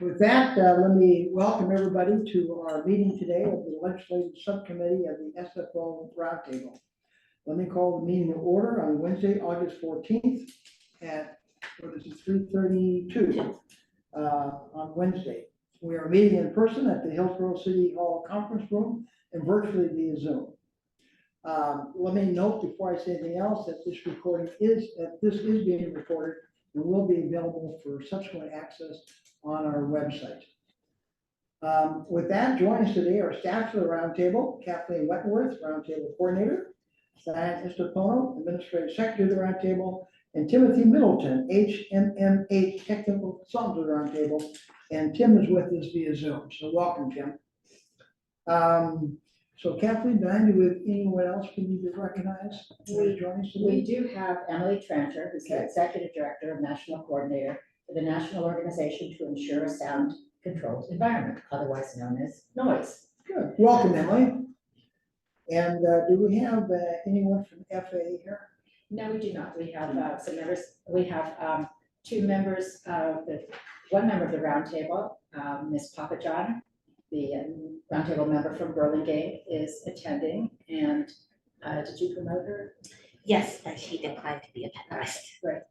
With that, let me welcome everybody to our meeting today of the Legislative Subcommittee of the SFO Roundtable. Let me call the meeting to order on Wednesday, August 14th at, what is it, 3:32 on Wednesday. We are meeting in person at the Hillsborough City Hall Conference Room and virtually via Zoom. Let me note before I say anything else that this is being recorded and will be available for subsequent access on our website. With that, joining us today are staff of the Roundtable: Kathleen Wentworth, Roundtable Coordinator; Diane Estopono, Administrative Secretary of the Roundtable; and Timothy Middleton, HMMH Technical Consultant of the Roundtable. And Tim is with us via Zoom, so welcome, Tim. So Kathleen, Diane, do we have anyone else we need to recognize? We do have Emily Tranter, who's the Executive Director of National Coordinator for the National Organization to Ensure a Sound Controlled Environment, otherwise known as N.O.I.S.E. Good. Welcome, Emily. And do we have anyone from FAA here? No, we do not. We have some members. We have two members of one member of the Roundtable, Ms. Papajohn, the Roundtable member from Burlingame, is attending. And did you promote her? Yes, but she declined to be a panelist. Right.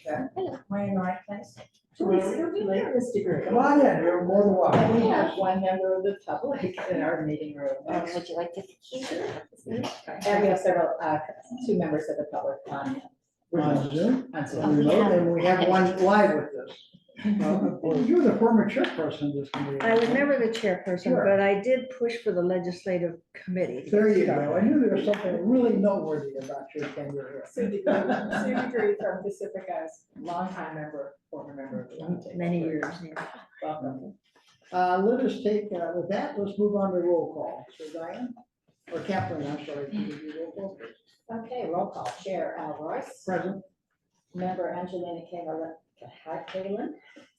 Hello, am I in the right place? Latest degree. Come on in, you're more than welcome. And we have one member of the public in our meeting room. Would you like to hear? And we have several, two members of the public on Zoom. on Zoom. On remote, and we have one live with us. You're the former chairperson of this committee. I was never the chairperson, Sure. but I did push for the legislative committee. There you go. I knew there was something really noteworthy about your tenure here. Sue Degree from Pacifica's longtime member, former member of the Roundtable. Many years, yeah. Welcome. Let us take, with that, let's move on to roll call. So Diane, or Kathleen, I'm sorry, can you do roll call, please? Okay, roll call. Chair Al Royse. Present. Member Angelina Kalen,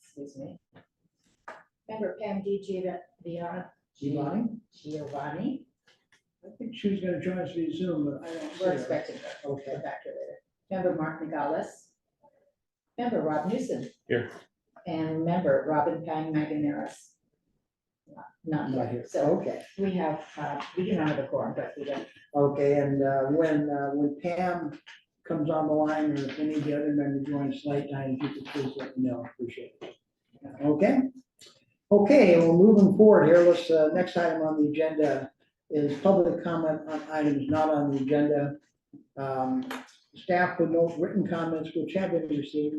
excuse me. Member Pam D. Giovanni. I think she was gonna join us via Zoom, but I don't see We're her. expecting her. Okay. Get back to her later. Member Mark Nogales. Member Rob Newsom. Here. And member Robin Pang Maganaris. Not Not here. here. So Okay. we have, we can honor the quorum, but we don't. Okay, and when Pam comes on the line, or if any of the other members join us late night, if you could please let me know, appreciate it. Okay? Okay, well, moving forward here, let's, next item on the agenda is public comment on items not on the agenda. Staff would note written comments which have been received,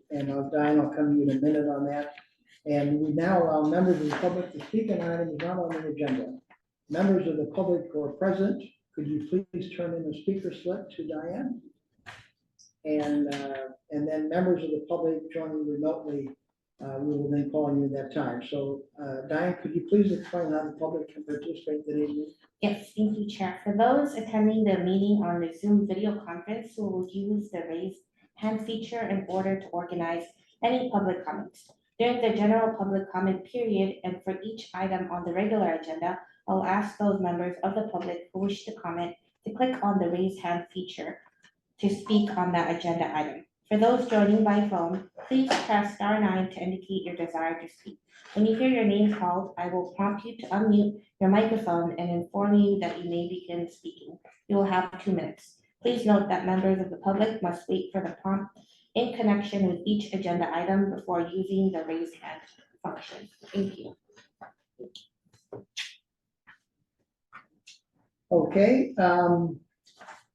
and Diane, I'll come to you in a minute on that. And we now allow members of the public to speak on items not on the agenda. Members of the public who are present, could you please turn in the speaker slip to Diane? And then members of the public joining remotely, we will then call on you at that time. So Diane, could you please explain how the public can participate in today's meeting? Yes, thank you, Chair. For those attending the meeting on the Zoom video conference, who will use the raise hand feature in order to organize any public comments. During the general public comment period and for each item on the regular agenda, I'll ask those members of the public who wish to comment to click on the raise hand feature to speak on that agenda item. For those joining by phone, please press *9 to indicate your desire to speak. When you hear your name called, I will prompt you to unmute your microphone and inform you that you may begin speaking. You will have 2 minutes. Please note that members of the public must wait for the prompt in connection with each agenda item before using the raise hand function. Thank you. Okay, let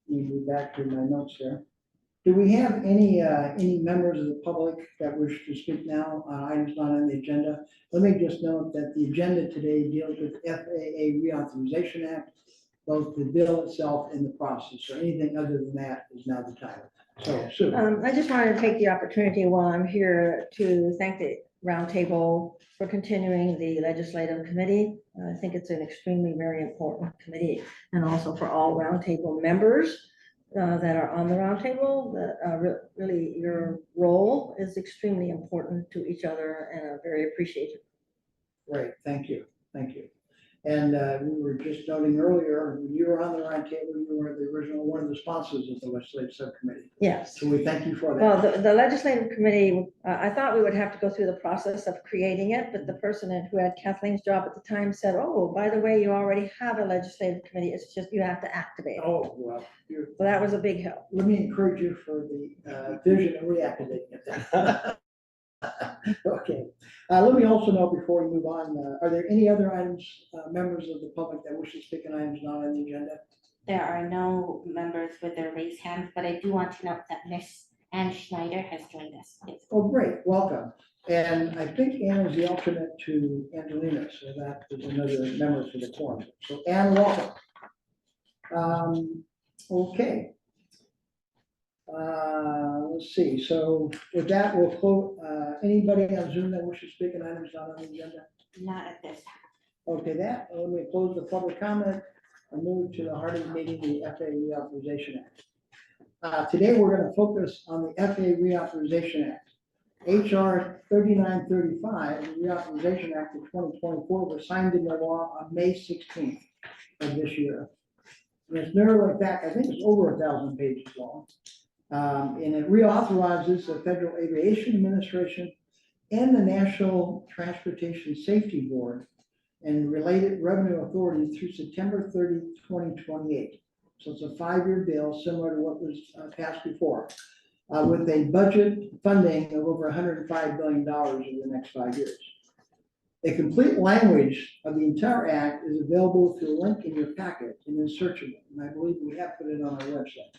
me move back to my notes here. Do we have any members of the public that wish to speak now on items not on the agenda? Let me just note that the agenda today deals with FAA Reauthorization Act, both the bill itself and the process. So anything other than that is now the time. So, Sue. I just wanted to take the opportunity while I'm here to thank the Roundtable for continuing the legislative committee. I think it's an extremely very important committee, and also for all Roundtable members that are on the Roundtable. Really, your role is extremely important to each other, and very appreciated. Great, thank you, thank you. And we were just noting earlier, when you were on the roundtable, you were the original, one of the sponsors of the legislative subcommittee. Yes. So we thank you for that. Well, the legislative committee, I thought we would have to go through the process of creating it, but the person who had Kathleen's job at the time said, oh, by the way, you already have a legislative committee. It's just you have to activate it. Oh, well, So that was a big help. let me encourage you for the vision of reactivating it. Okay, let me also know before we move on, are there any other items, members of the public that wish to speak on items not on the agenda? There are no members with their raised hands, but I do want to note that Miss Ann Schneider has joined us. Oh, great, welcome. And I think Ann is the alternate to Angelina, so that is another member for the quorum. So Ann, welcome. Okay. Let's see, so with that, we'll close, anybody on Zoom that wishes to speak on items not on the agenda? Not at this time. Okay, that, let me close the public comment and move to the heart of the meeting, the FAA Reauthorization Act. Today, we're gonna focus on the FAA Reauthorization Act. HR 3935, the Reauthorization Act of 2024, was signed into law on May 16th of this year. And it's nearly back, I think it's over 1,000 pages long. And it reauthorizes the Federal Aviation Administration and the National Transportation Safety Board and related revenue authority through September 30, 2028. So it's a 5-year bill similar to what was passed before, with a budget funding of over $105 billion over the next 5 years. A complete language of the entire act is available through a link in your packet and is searchable. And I believe we have put it on our website.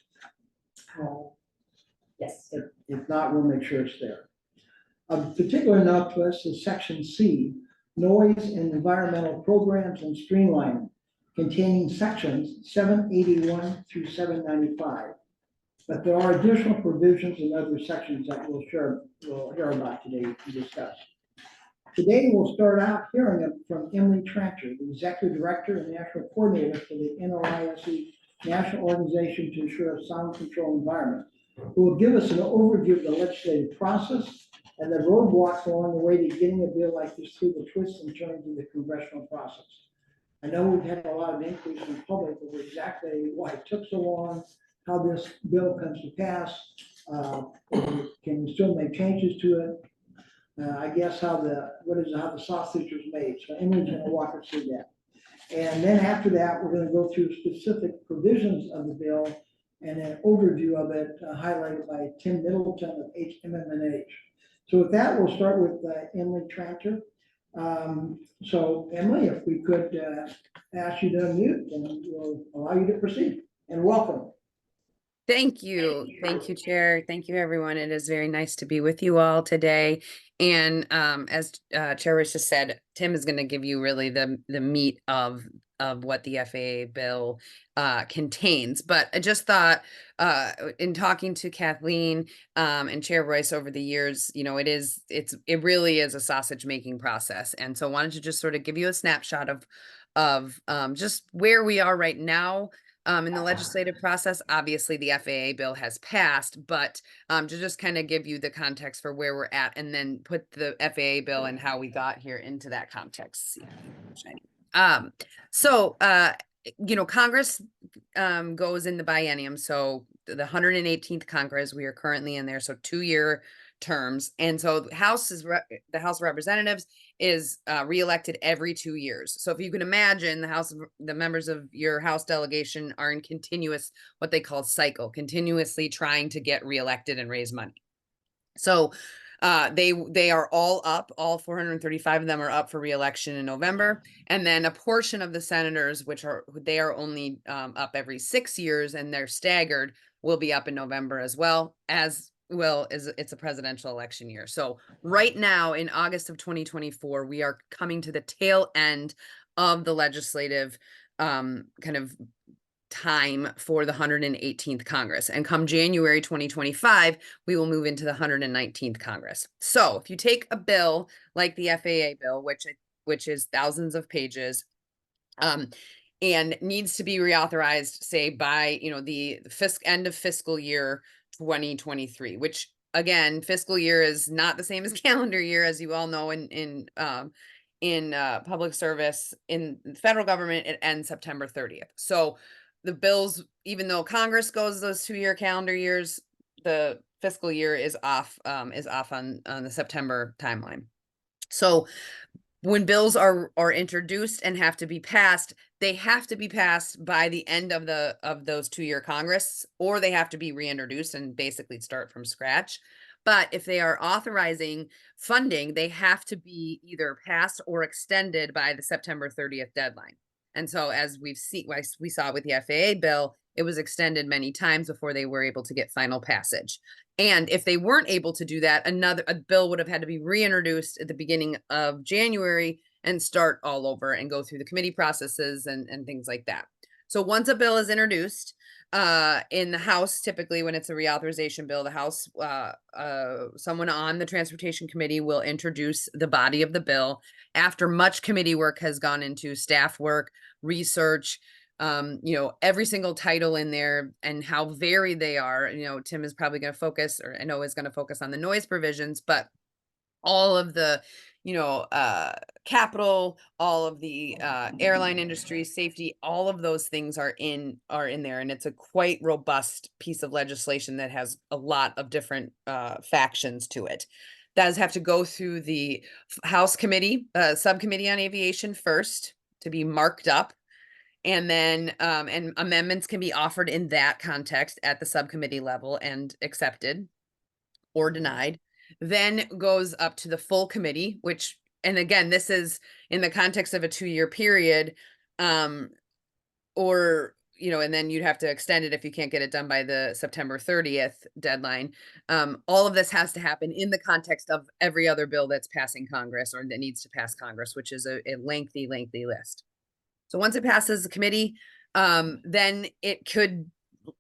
Yes. If not, we'll make sure it's there. Of particular note to us is section C, noise and environmental programs and streamlining, containing sections 781 through 795. But there are additional provisions in other sections that we'll hear about today and discuss. Today, we'll start out hearing from Emily Tranter, the Executive Director and National Coordinator for the N.O.I.S.E, National Organization to Ensure a Sound Control Environment, who will give us an overview of the legislative process and the roadblocks along the way to getting a bill like this through the twists and turns of the congressional process. I know we've had a lot of increase in public over exactly why it took so long, how this bill comes to pass, can we still make changes to it? I guess how the sausage was made. So Emily's going to walk us through that. And then after that, we're going to go through specific provisions of the bill and an overview of it highlighted by Tim Middleton of HMMH. So with that, we'll start with Emily Tranter. So Emily, if we could ask you to unmute, and we'll allow you to proceed. And welcome. Thank you. Thank you, Chair. Thank you, everyone. It is very nice to be with you all today. And as Chair Royse just said, Tim is going to give you really the meat of what the FAA bill contains. But I just thought in talking to Kathleen and Chair Royse over the years, you know, it really is a sausage making process. And so I wanted to just sort of give you a snapshot of just where we are right now. In the legislative process. Obviously, the FAA bill has passed, but to just kind of give you the context for where we're at and then put the FAA bill and how we got here into that context. You know, Congress goes in the biennium. So the 118th Congress, we are currently in there. So 2-year terms. And so the House of Representatives is reelected every 2 years. So if you can imagine, the members of your House delegation are in continuous, what they call cycle, continuously trying to get reelected and raise money. So they are all up, all 435 of them are up for reelection in November. And then a portion of the senators, they are only up every 6 years and they're staggered, will be up in November as well, it's a presidential election year. So right now in August of 2024, we are coming to the tail end of the legislative kind of time for the 118th Congress. And come January 2025, we will move into the 119th Congress. So if you take a bill like the FAA bill, which is thousands of pages, and needs to be reauthorized, say by, you know, the end of fiscal year 2023, which again, fiscal year is not the same as calendar year, as you all know, in in public service in the federal government, it ends September 30th. So the bills, even though Congress goes those 2-year calendar years, the fiscal year is off on the September timeline. So when bills are introduced and have to be passed, they have to be passed by the end of those 2-year Congress, or they have to be reintroduced and basically start from scratch. But if they are authorizing funding, they have to be either passed or extended by the September 30th deadline. And so as we saw with the FAA bill, it was extended many times before they were able to get final passage. And if they weren't able to do that, a bill would have had to be reintroduced at the beginning of January and start all over and go through the committee processes and things like that. So once a bill is introduced in the House, typically when it's a reauthorization bill, the House, someone on the Transportation Committee will introduce the body of the bill after much committee work has gone into staff work, research, every single title in there and how varied they are. Tim is probably going to focus, or I know is going to focus on the noise provisions, but all of the, capital, all of the airline industry, safety, all of those things are in there. And it's a quite robust piece of legislation that has a lot of different factions to it. Does have to go through the House committee, subcommittee on aviation first to be marked up. And then, and amendments can be offered in that context at the subcommittee level and accepted or denied. Then goes up to the full committee, which, and again, this is in the context of a 2-year period, or, and then you'd have to extend it if you can't get it done by the September 30th deadline. All of this has to happen in the context of every other bill that's passing Congress or that needs to pass Congress, which is a lengthy list. So once it passes the committee, then it could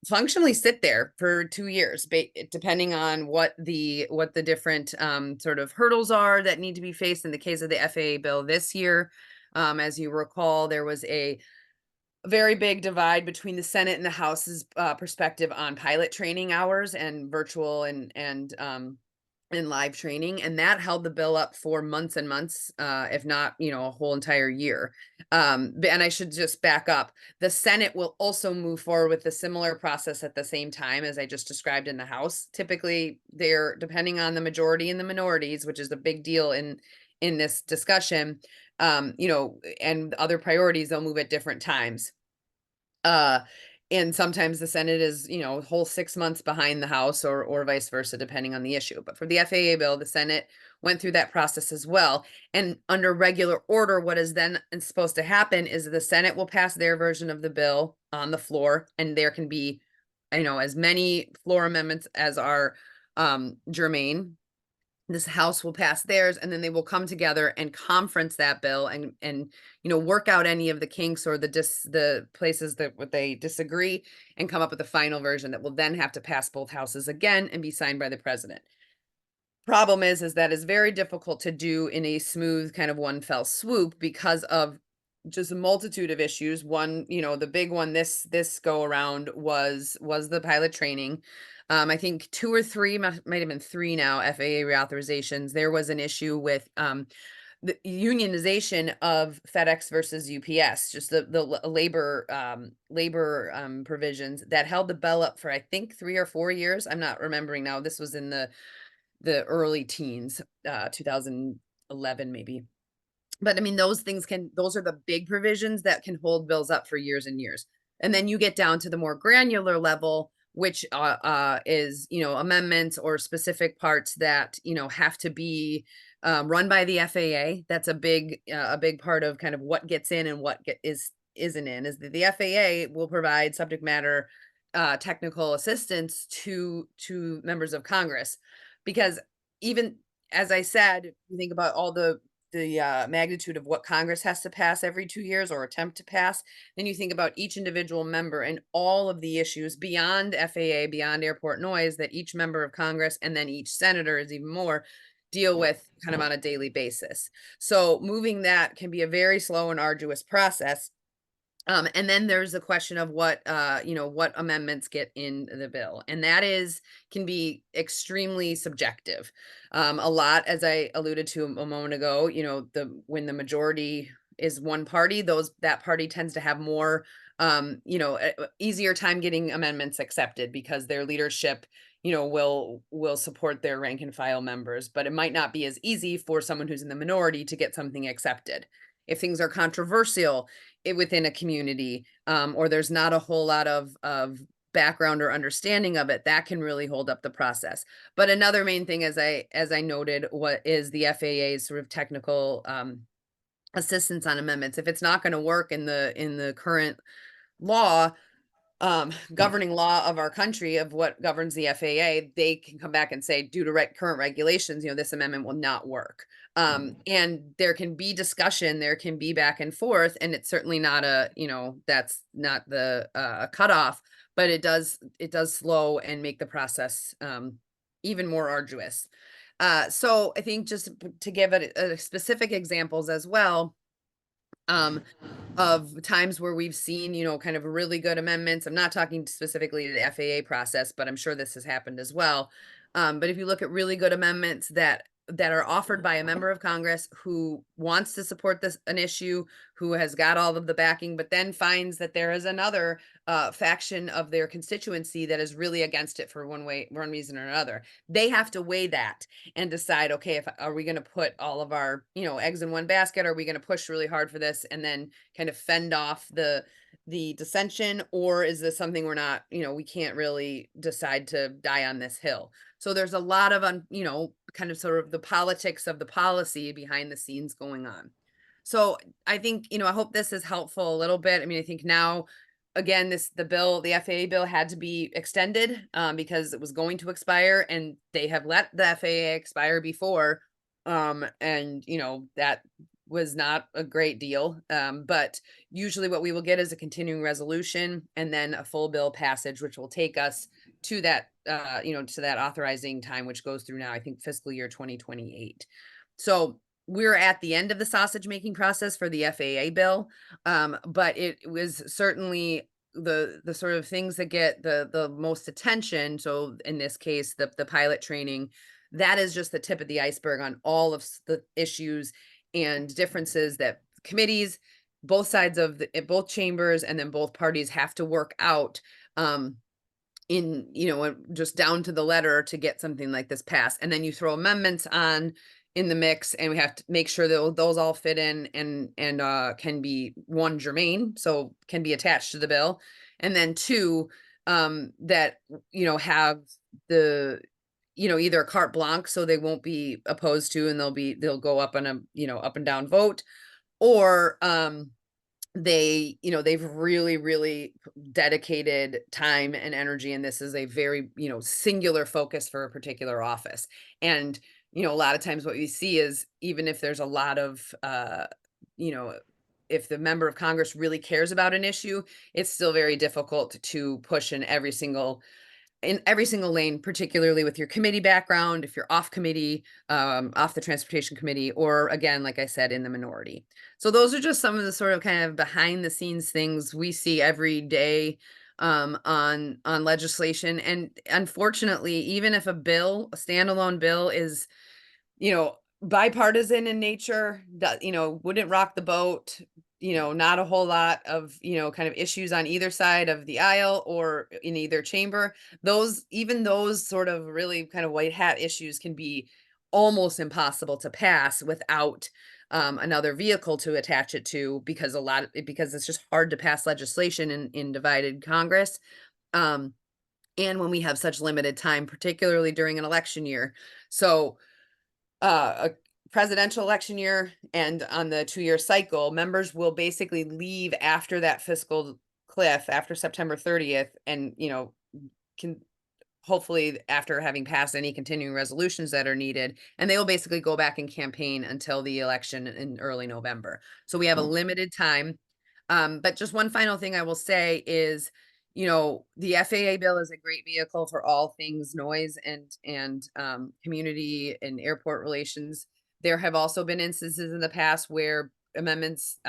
functionally sit there for 2 years, depending on what the different sort of hurdles are that need to be faced. In the case of the FAA bill this year, as you recall, there was a very big divide between the Senate and the House's perspective on pilot training hours and virtual and live training, and that held the bill up for months and months, if not, a whole entire year. And I should just back up. The Senate will also move forward with a similar process at the same time as I just described in the House. Typically, they're depending on the majority and the minorities, which is a big deal in this discussion, and other priorities, they'll move at different times. And sometimes the Senate is, a whole 6 months behind the House or vice versa, depending on the issue. But for the FAA bill, the Senate went through that process as well. And under regular order, what is then supposed to happen is the Senate will pass their version of the bill on the floor, and there can be, as many floor amendments as are germane. This House will pass theirs, and then they will come together and conference that bill and work out any of the kinks or the places that they disagree and come up with a final version that will then have to pass both houses again and be signed by the president. Problem is that is very difficult to do in a smooth kind of one fell swoop because of just a multitude of issues. One, the big one this go around was the pilot training. I think 2 or 3, might have been 3 now, FAA reauthorizations. There was an issue with the unionization of FedEx versus UPS, just the labor provisions that held the bill up for, I think, 3 or 4 years. I'm not remembering now. This was in the early teens, 2011 maybe. But I mean, those are the big provisions that can hold bills up for years and years. And then you get down to the more granular level, which is, amendments or specific parts that, have to be run by the FAA. That's a big part of kind of what gets in and what isn't in, is that the FAA will provide subject matter technical assistance to members of Congress. Because even, as I said, you think about all the magnitude of what Congress has to pass every 2 years or attempt to pass, then you think about each individual member and all of the issues beyond FAA, beyond airport noise, that each member of Congress and then each senator is even more deal with kind of on a daily basis. So moving that can be a very slow and arduous process. And then there's a question of what, what amendments get in the bill. And that can be extremely subjective. A lot, as I alluded to a moment ago, when the majority is one party, that party tends to have more, easier time getting amendments accepted because their leadership, will support their rank and file members. But it might not be as easy for someone who's in the minority to get something accepted. If things are controversial, within a community, or there's not a whole lot of background or understanding of it, that can really hold up the process. But another main thing, as I noted, what is the FAA's sort of technical assistance on amendments. If it's not going to work in the current law, governing law of our country, of what governs the FAA, they can come back and say, due to current regulations, this amendment will not work. And there can be discussion, there can be back and forth, and it's certainly not that's not the cutoff, but it does slow and make the process even more arduous. So I think just to give it specific examples as well, of times where we've seen, kind of really good amendments. I'm not talking specifically to the FAA process, but I'm sure this has happened as well. But if you look at really good amendments that are offered by a member of Congress who wants to support an issue, who has got all of the backing, but then finds that there is another faction of their constituency that is really against it for one reason or another, they have to weigh that and decide, okay, are we going to put all of our, eggs in one basket? Are we going to push really hard for this and then kind of fend off the dissension? Or is this something we're not, we can't really decide to die on this hill? So there's a lot of, kind of sort of the politics of the policy behind the scenes going on. So I think, I hope this is helpful a little bit. I mean, I think now, again, the FAA bill had to be extended because it was going to expire, and they have let the FAA expire before. And that was not a great deal. But usually what we will get is a continuing resolution and then a full bill passage, which will take us to that, to that authorizing time, which goes through now, I think, fiscal year 2028. So we're at the end of the sausage making process for the FAA bill. But it was certainly the sort of things that get the most attention. So in this case, the pilot training, that is just the tip of the iceberg on all of the issues and differences that committees, both sides of both chambers, and then both parties have to work out in, just down to the letter to get something like this passed. And then you throw amendments on in the mix, and we have to make sure that those all fit in and can be, one, germane, so can be attached to the bill, and then two, that have the either a carte blanche, so they won't be opposed to, and they'll go up on a up and down vote, or they've really dedicated time and energy, and this is a very singular focus for a particular office. And a lot of times what we see is, even if there's a lot of if the member of Congress really cares about an issue, it's still very difficult to push in every single lane, particularly with your committee background, if you're off committee, off the transportation committee, or again, like I said, in the minority. So those are just some of the sort of kind of behind the scenes things we see every day on legislation. And unfortunately, even if a standalone bill is, bipartisan in nature, that, wouldn't rock the boat, not a whole lot of, kind of issues on either side of the aisle or in either chamber. Even those sort of really kind of white hat issues can be almost impossible to pass without another vehicle to attach it to, because it's just hard to pass legislation in divided Congress. And when we have such limited time, particularly during an election year. So a presidential election year and on the 2-year cycle, members will basically leave after that fiscal cliff, after September 30th, and can hopefully, after having passed any continuing resolutions that are needed, and they will basically go back and campaign until the election in early November. So we have a limited time. But just one final thing I will say is, the FAA bill is a great vehicle for all things noise and community and airport relations. There have also been instances in the past where amendments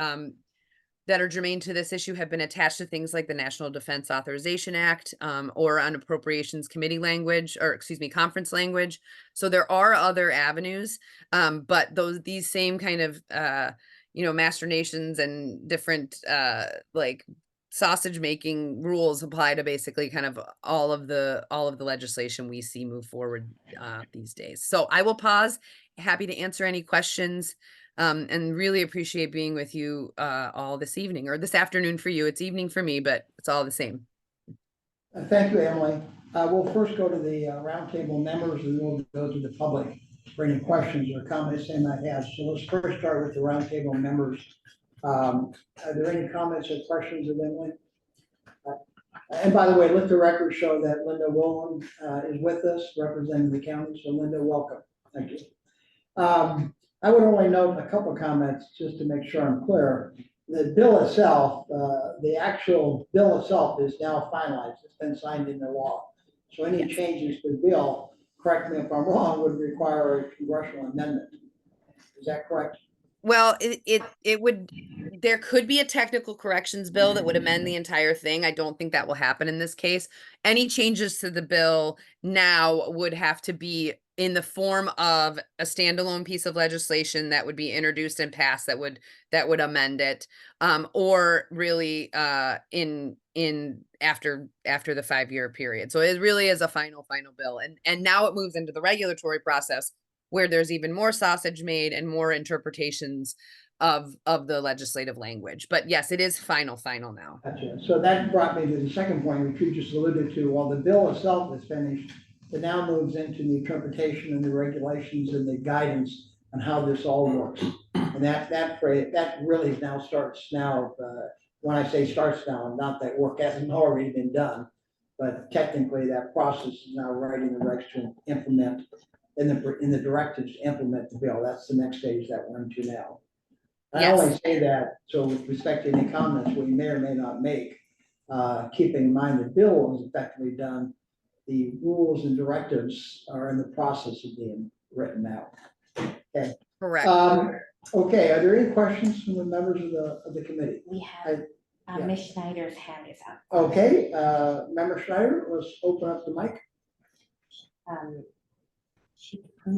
that are germane to this issue have been attached to things like the National Defense Authorization Act, or on Appropriations Committee language, or excuse me, conference language. So there are other avenues, but these same kind of, master nations and different, like sausage making rules apply to basically kind of all of the legislation we see move forward these days. So I will pause. Happy to answer any questions. And really appreciate being with you all this evening, or this afternoon for you. It's evening for me, but it's all the same. Thank you, Emily. We'll first go to the roundtable members, and then we'll go to the public for any questions or comments they might have. So let's first start with the roundtable members. Are there any comments or questions of Emily? And by the way, let the record show that Linda Rowland is with us, representing the county. So Linda, welcome. Thank you. I would only note a couple of comments just to make sure I'm clear. The bill itself, the actual bill itself is now finalized. It's been signed into law. So any changes to the bill, correct me if I'm wrong, would require a congressional amendment. Is that correct? Well, it would, there could be a technical corrections bill that would amend the entire thing. I don't think that will happen in this case. Any changes to the bill now would have to be in the form of a standalone piece of legislation that would be introduced and passed that would amend it, or really in after the 5-year period. So it really is a final bill, and now it moves into the regulatory process, where there's even more sausage made and more interpretations of the legislative language. But yes, it is final now. Gotcha. So that brought me to the second point, which you just alluded to. While the bill itself is finished, it now moves into the interpretation and the regulations and the guidance on how this all works. And that phrase, that really now starts now. When I say starts now, not that work hasn't already been done, but technically that process is now writing the regs to implement in the directives to implement the bill. That's the next stage that we're into now. I only say that so with respect to any comments we may or may not make, keeping in mind the bill is effectively done. The rules and directives are in the process of being written out. Okay. Correct. Okay. Are there any questions from the members of the committee? We have Ms. Schneider's hand is up. Okay. Member Schneider, let's open up the mic.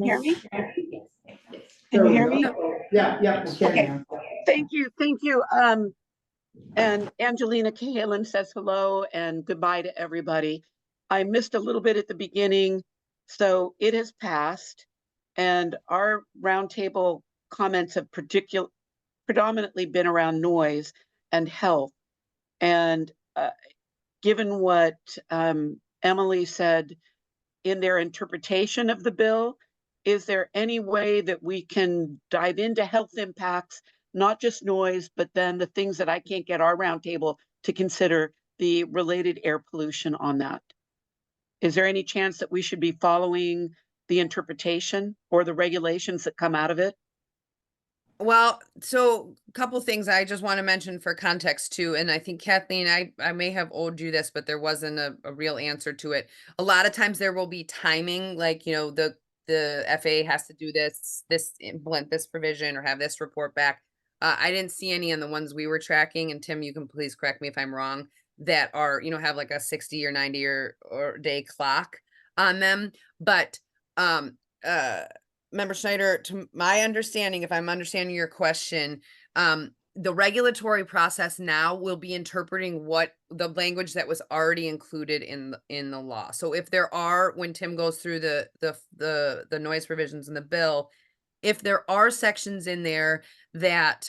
Hear me? Yes. Can you hear me? Yeah. We can. Okay. Thank you. And Angelina Cahalan says hello and goodbye to everybody. I missed a little bit at the beginning, so it has passed, and our roundtable comments have predominantly been around noise and health. And given what Emily said in their interpretation of the bill, is there any way that we can dive into health impacts, not just noise, but then the things that I can't get our roundtable to consider, the related air pollution on that? Is there any chance that we should be following the interpretation or the regulations that come out of it? Well, so a couple things I just want to mention for context too, and I think Kathleen, I may have owed you this, but there wasn't a real answer to it. A lot of times there will be timing, like, the FAA has to do this implement this provision or have this report back. I didn't see any on the ones we were tracking, and Tim, you can please correct me if I'm wrong, that are, have like a 60 or 90 or day clock on them. But Member Schneider, to my understanding, if I'm understanding your question, the regulatory process now will be interpreting what the language that was already included in the law. So if there are, when Tim goes through the noise provisions in the bill, if there are sections in there that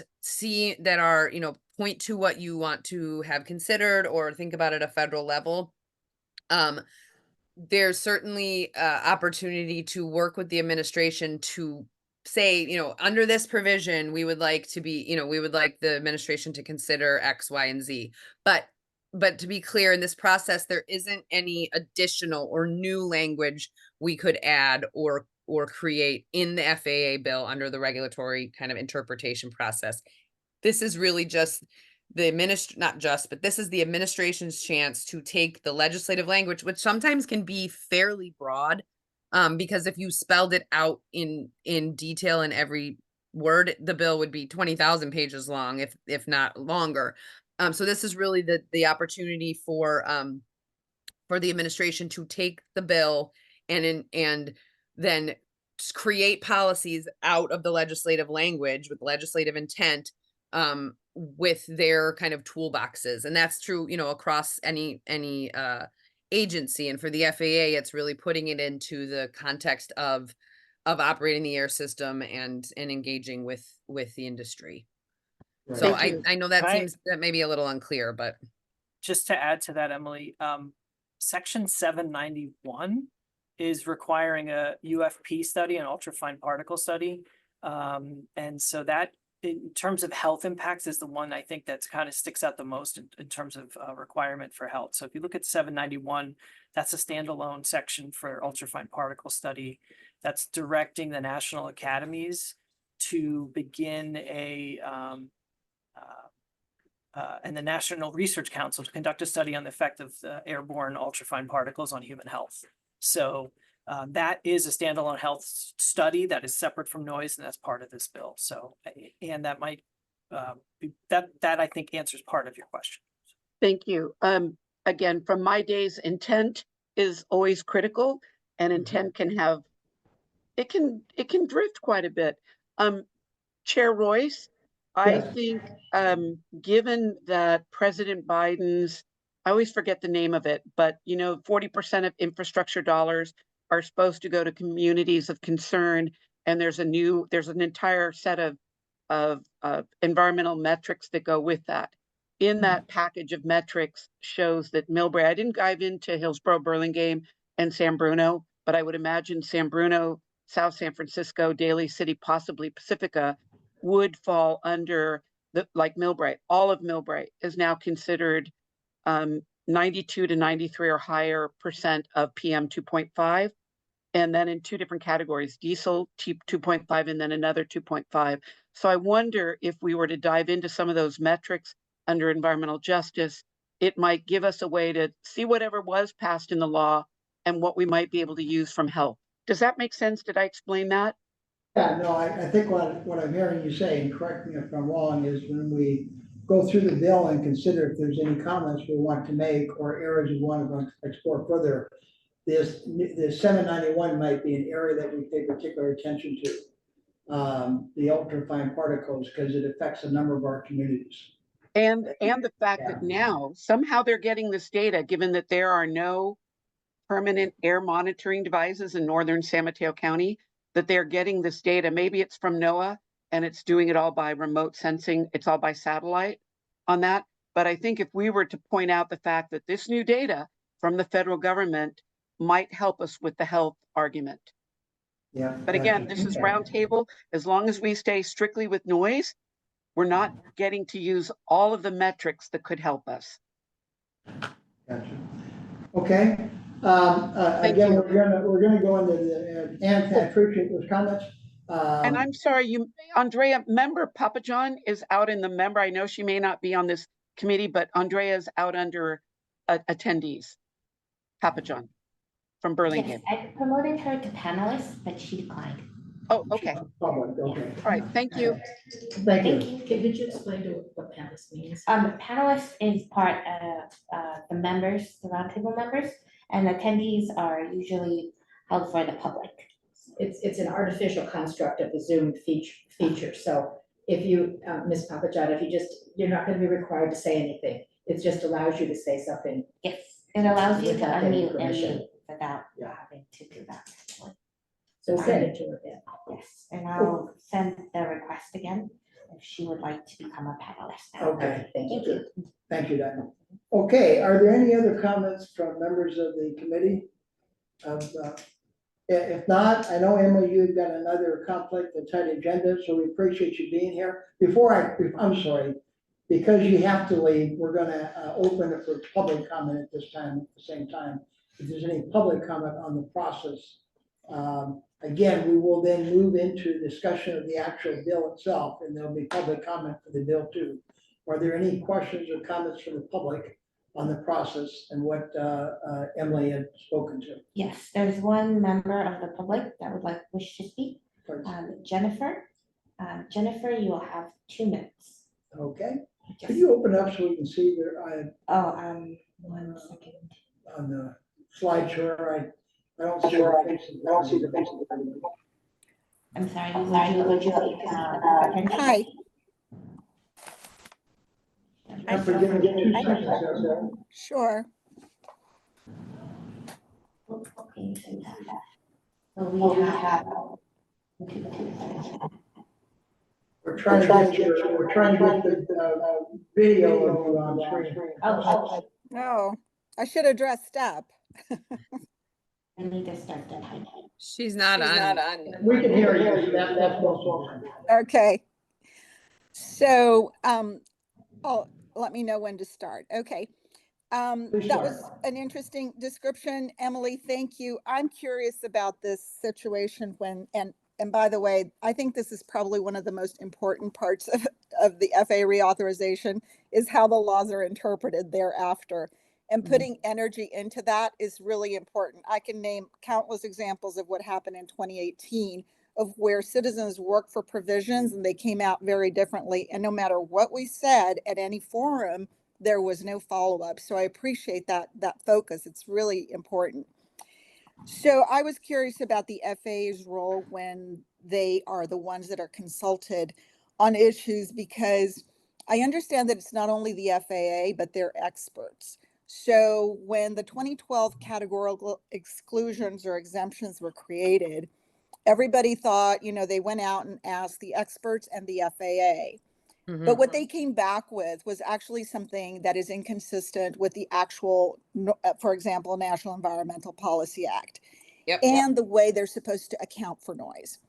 are, point to what you want to have considered or think about at a federal level, there's certainly opportunity to work with the administration to say, under this provision, we would like the administration to consider X, Y, and Z. But to be clear, in this process, there isn't any additional or new language we could add or create in the FAA bill under the regulatory kind of interpretation process. This is really just this is the administration's chance to take the legislative language, which sometimes can be fairly broad, because if you spelled it out in detail in every word the bill would be 20,000 pages long, if not longer. So this is really the opportunity for the administration to take the bill and then create policies out of the legislative language with legislative intent, with their kind of toolboxes. And that's true, across any agency. And for the FAA, it's really putting it into the context of operating the air system and engaging with the industry. Right. So Thank you. I know that Can I- that may be a little unclear, but Just to add to that, Emily, section 791 is requiring a UFP study, an ultrafine particle study. And so that, in terms of health impacts, is the one I think that's kind of sticks out the most in terms of requirement for health. So if you look at 791, that's a standalone section for ultrafine particle study that's directing the national academies to begin and the National Research Council to conduct a study on the effect of airborne ultrafine particles on human health. So that is a standalone health study that is separate from noise, and that's part of this bill. So, and that might that I think answers part of your question. Thank you. Again, from my days, intent is always critical, and intent can have, it can drift quite a bit. Chair Royce, I Yes. think, given that President Biden's, I always forget the name of it, but 40% of infrastructure dollars are supposed to go to communities of concern, and there's an entire set of environmental metrics that go with that. In that package of metrics shows that Millbrae, I didn't dive into Hillsborough, Burlingame, and San Bruno, but I would imagine San Bruno, South San Francisco, Daly City, possibly Pacifica, would fall under like Millbrae. All of Millbrae is now considered 92 to 93 or higher percent of PM 2.5. And then in two different categories, diesel 2.5 and then another 2.5. So I wonder if we were to dive into some of those metrics under environmental justice, it might give us a way to see whatever was passed in the law and what we might be able to use from health. Does that make sense? Did I explain that? Yeah, no, I think what I'm hearing you say, and correct me if I'm wrong, is when we go through the bill and consider if there's any comments we want to make or areas we want to explore further, this 791 might be an area that we pay particular attention to. The ultrafine particles, because it affects a number of our communities. And the fact that now somehow they're getting this data, given that there are no permanent air monitoring devices in northern San Mateo County, that they're getting this data. Maybe it's from NOAA and it's doing it all by remote sensing. It's all by satellite on that. But I think if we were to point out the fact that this new data from the federal government might help us with the health argument. Yeah. But again, this is roundtable. As long as we stay strictly with noise, we're not getting to use all of the metrics that could help us. Gotcha. Okay. Again, we're gonna go into the, and I appreciate those comments. And I'm sorry, Andrea, member Papa John is out in the member. I know she may not be on this committee, but Andrea is out under attendees. Papa John from Burlingame. Yes, I promoted her to panelist, but she declined. Oh, okay. Public, okay. All right, thank you. Thank you. Could you explain to what panelist means? Panelist is part of the members, the roundtable members, and attendees are usually held for the public. It's an artificial construct of the Zoom feature. So if you, Ms. Papajohn, you're not going to be required to say anything. It just allows you to say something. Yes, it allows you to Without getting unmute and permission. mute without Yeah. having to do that. So send it to her then. Yes, and I'll send the request again if she would like to become a panelist now. Okay, Thank you. thank you, Diane. Okay, are there any other comments from members of the committee? If not, I know, Emily, you've got another conflict and tight agenda, so we appreciate you being here. I'm sorry, because you have to leave, we're gonna open it for public comment at this time, at the same time. If there's any public comment on the process, again, we will then move into discussion of the actual bill itself, and there'll be public comment for the bill too. Are there any questions or comments from the public on the process and what Emily had spoken to? Yes, there's one member of the public that wish to speak. Please. Jennifer, Jennifer, you will have 2 minutes. Okay, could Just- you open up so we can see there, Oh, 1 second. on the slideshow, I don't see the faces. I don't see the faces. I'm sorry, would you like, Hi, Jennifer, give me 2 seconds there. sure. Okay, so we have. We're trying to get the video of you on screen. Oh, No, I should have dressed up. I need to start the time. She's not on. We can hear you, so that's most important. Okay. So, oh, let me know when to start. Okay. Please That was start. an interesting description. Emily, thank you. I'm curious about this situation when, and by the way, I think this is probably one of the most important parts of the FAA reauthorization is how the laws are interpreted thereafter. And putting energy into that is really important. I can name countless examples of what happened in 2018 of where citizens worked for provisions and they came out very differently. And no matter what we said at any forum, there was no follow-up. So I appreciate that focus. It's really important. So I was curious about the FAA's role when they are the ones that are consulted on issues, because I understand that it's not only the FAA, but they're experts. So when the 2012 categorical exclusions or exemptions were created, everybody thought, they went out and asked the experts and the FAA. But what they came back with was actually something that is inconsistent with the actual, for example, National Environmental Policy Act. Yep. And the way they're supposed to account for noise.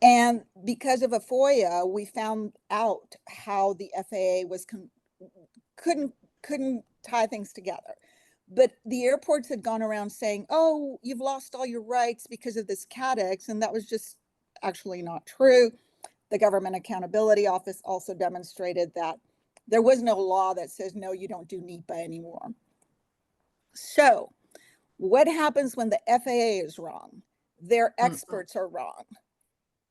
And because of a FOIA, we found out how the FAA was couldn't tie things together. But the airports had gone around saying, oh, you've lost all your rights because of this CADEX. And that was just actually not true. The Government Accountability Office also demonstrated that there was no law that says, no, you don't do NEPA anymore. So what happens when the FAA is wrong? Their experts are wrong.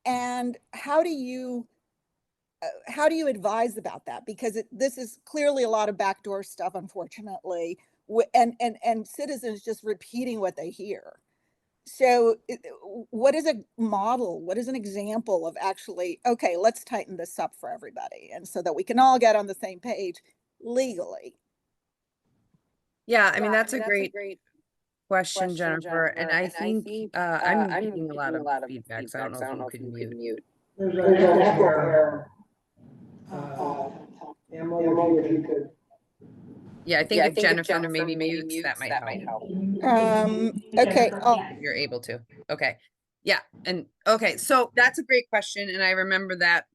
And how do you advise about that? Because this is clearly a lot of backdoor stuff, unfortunately, and citizens just repeating what they hear. So what is a model? What is an example of actually, okay, let's tighten this up for everybody, and so that we can all get on the same page legally? Yeah, I mean, that's a great question, Jennifer. And I think I'm getting a lot of feedback, so I don't know if you can mute. There's an echo there. Emily, if you could. Yeah, I think if Jennifer maybe mutes, that might help. Okay. If you're able to. Okay. Yeah. And okay, so that's a great question. And I remember that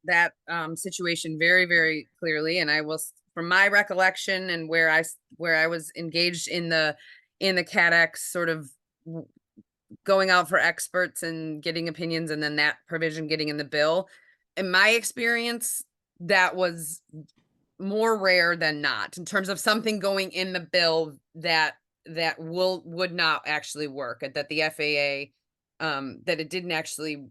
situation very, very clearly. And I was, from my recollection and where I was engaged in the CADEX sort of going out for experts and getting opinions, and then that provision getting in the bill. In my experience, that was more rare than not in terms of something going in the bill that would not actually work, that the FAA that it didn't actually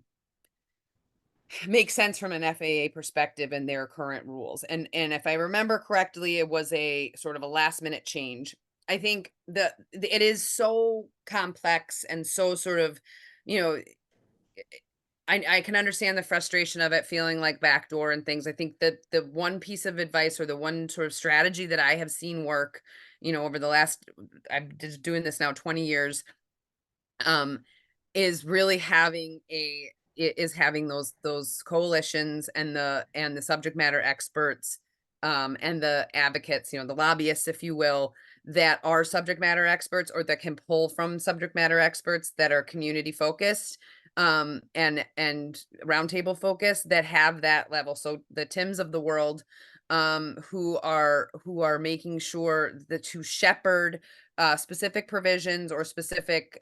make sense from an FAA perspective in their current rules. And if I remember correctly, it was a sort of a last minute change. I think it is so complex and so sort of, I can understand the frustration of it feeling like backdoor and things. I think that the one piece of advice or the one sort of strategy that I have seen work, over the last, I'm just doing this now 20 years, is really having those coalitions and the subject matter experts, and the advocates, the lobbyists, if you will, that are subject matter experts or that can pull from subject matter experts that are community focused, and roundtable focused, that have that level. So the Tims of the world, who are making sure to shepherd specific provisions or specific,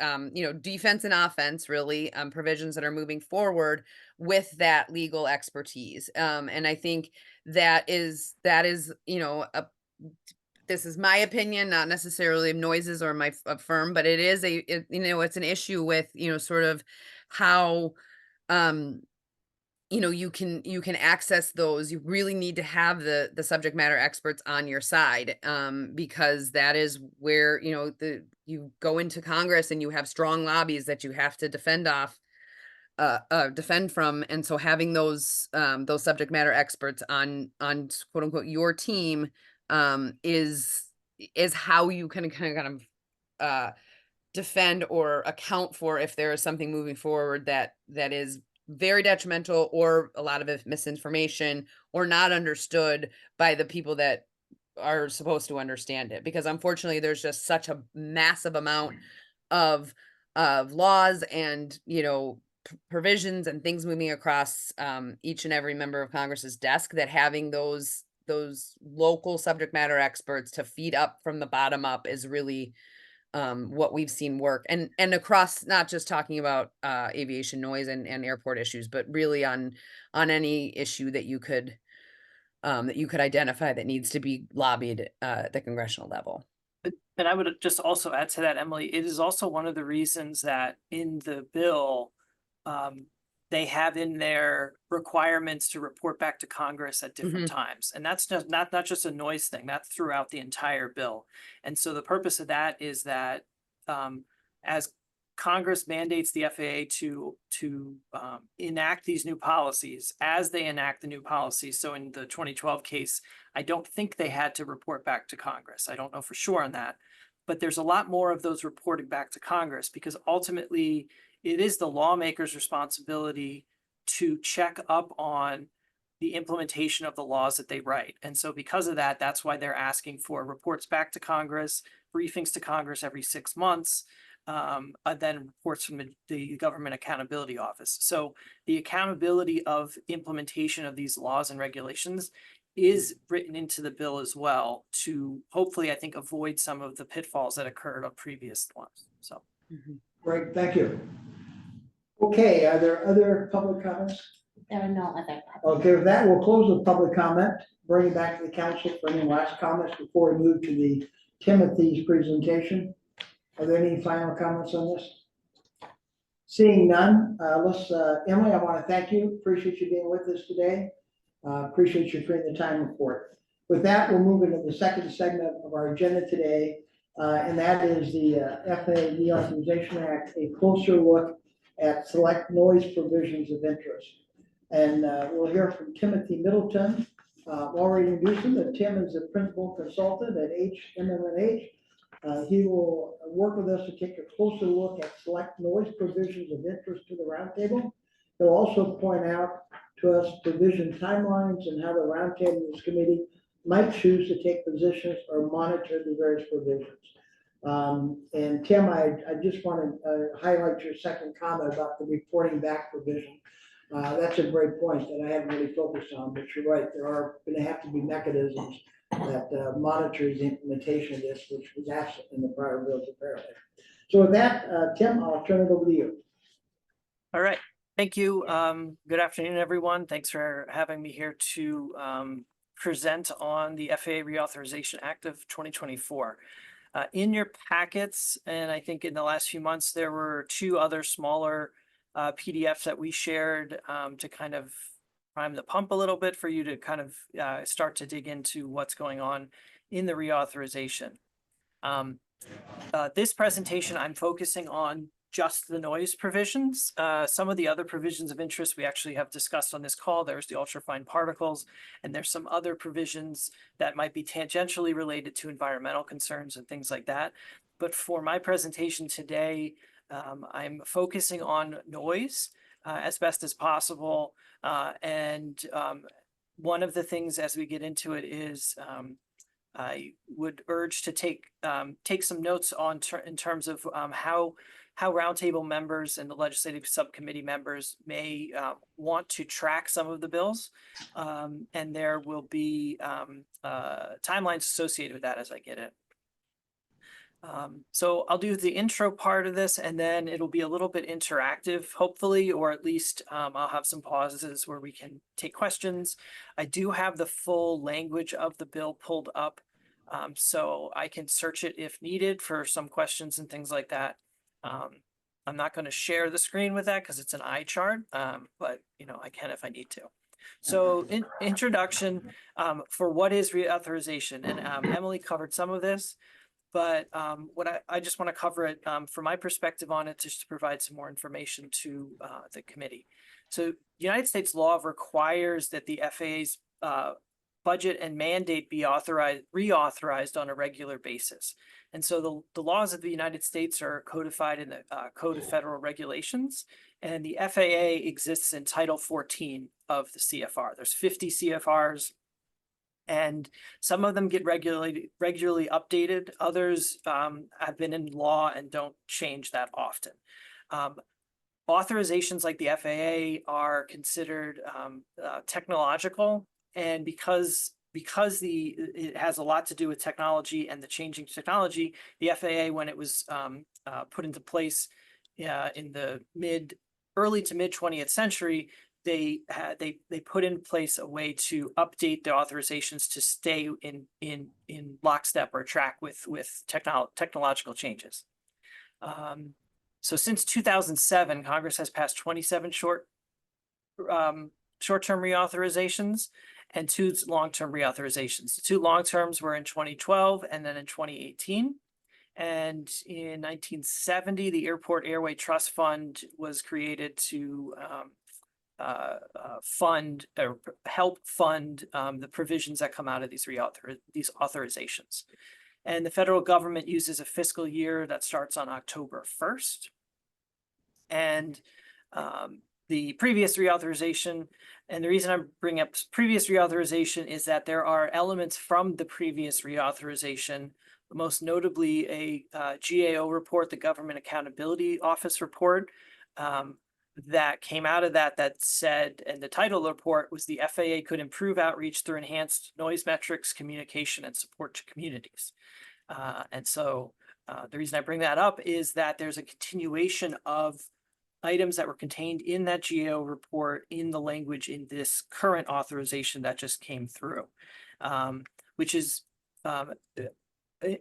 defense and offense, really, provisions that are moving forward with that legal expertise. And I think that is, this is my opinion, not necessarily of N.O.I.S.E or my firm, but it is it's an issue with, sort of how, you know, you can access those. You really need to have the subject matter experts on your side, because that is where, you know, you go into Congress and you have strong lobbies that you have to defend from. And so having those subject matter experts on quote unquote your team, is how you can kind of defend or account for if there is something moving forward that is very detrimental, or a lot of it misinformation, or not understood by the people that are supposed to understand it. Because unfortunately, there's just such a massive amount of laws and, you know, provisions and things moving across each and every member of Congress's desk, that having those local subject matter experts to feed up from the bottom up is really what we've seen work, and across, not just talking about aviation noise and airport issues, but really on any issue that you could identify that needs to be lobbied at the congressional level. And I would just also add to that, Emily, it is also one of the reasons that in the bill, they have in their requirements to report back to Congress at different times. And that's just not just a noise thing, that's throughout the entire bill. And so the purpose of that is that as Congress mandates the FAA to enact these new policies, as they enact the new policies. So in the 2012 case, I don't think they had to report back to Congress. I don't know for sure on that, but there's a lot more of those reporting back to Congress, because ultimately it is the lawmaker's responsibility to check up on the implementation of the laws that they write. And so because of that, that's why they're asking for reports back to Congress, briefings to Congress every 6 months, then reports from the Government Accountability Office. So the accountability of implementation of these laws and regulations is written into the bill as well, to hopefully, I think, avoid some of the pitfalls that occurred on previous ones. So. Great, thank you. Okay, are there other public comments? There are no other. Okay, with that, we'll close the public comment, bring it back to the council for any last comments before we move to the Timothy's presentation. Are there any final comments on this? Seeing none, Emily, I want to thank you. Appreciate you being with us today. Appreciate you putting the time for it. With that, we'll move into the second segment of our agenda today, and that is the FAA Reauthorization Act, a closer look at select noise provisions of interest. And we'll hear from Timothy Middleton. Already introduced him, that Tim is a principal consultant at HMMH. He will work with us to take a closer look at select noise provisions of interest to the roundtable. He'll also point out to us provision timelines and how the roundtable committee might choose to take positions or monitor the various provisions. And Tim, I just want to highlight your second comment about the reporting back provision. That's a great point that I haven't really focused on, but you're right. There are going to have to be mechanisms that monitors the implementation of this, which was absent in the prior bills apparently. So with that, Tim, I'll turn it over to you. All right. Thank you. Good afternoon, everyone. Thanks for having me here to present on the FAA Reauthorization Act of 2024. In your packets, and I think in the last few months, there were 2 other smaller PDFs that we shared to kind of prime the pump a little bit for you to kind of start to dig into what's going on in the reauthorization. This presentation, I'm focusing on just the noise provisions. Some of the other provisions of interest we actually have discussed on this call. There's the ultrafine particles, and there's some other provisions that might be tangentially related to environmental concerns and things like that. But for my presentation today, I'm focusing on noise as best as possible. And one of the things as we get into it is I would urge to take some notes on in terms of how roundtable members and the legislative subcommittee members may want to track some of the bills. And there will be timelines associated with that as I get it. So I'll do the intro part of this, and then it'll be a little bit interactive, hopefully, or at least I'll have some pauses where we can take questions. I do have the full language of the bill pulled up, so I can search it if needed for some questions and things like that. I'm not going to share the screen with that because it's an eye chart, but I can if I need to. So introduction for what is reauthorization, and Emily covered some of this, but what I just want to cover it from my perspective on it, just to provide some more information to the committee. So United States law requires that the FAA's budget and mandate be reauthorized on a regular basis. And so the laws of the United States are codified in the Code of Federal Regulations, and the FAA exists in Title 14 of the CFR. There's 50 CFRs, and some of them get regularly updated. Others have been in law and don't change that often. Authorizations like the FAA are considered technological, and because it has a lot to do with technology and the changing technology, the FAA, when it was put into place in the early to mid 20th century, they put in place a way to update the authorizations to stay in lockstep or track with technological changes. So since 2007, Congress has passed 27 short-term reauthorizations and 2 long-term reauthorizations. The 2 long-terms were in 2012 and then in 2018. And in 1970, the Airport Airway Trust Fund was created to fund or help fund the provisions that come out of these authorizations. And the federal government uses a fiscal year that starts on October 1st. And the previous reauthorization, and the reason I'm bringing up previous reauthorization is that there are elements from the previous reauthorization, most notably a GAO report, the Government Accountability Office report, that came out of that said, and the title of the report was the FAA could improve outreach through enhanced noise metrics, communication, and support to communities. And so the reason I bring that up is that there's a continuation of items that were contained in that GAO report in the language in this current authorization that just came through, which is,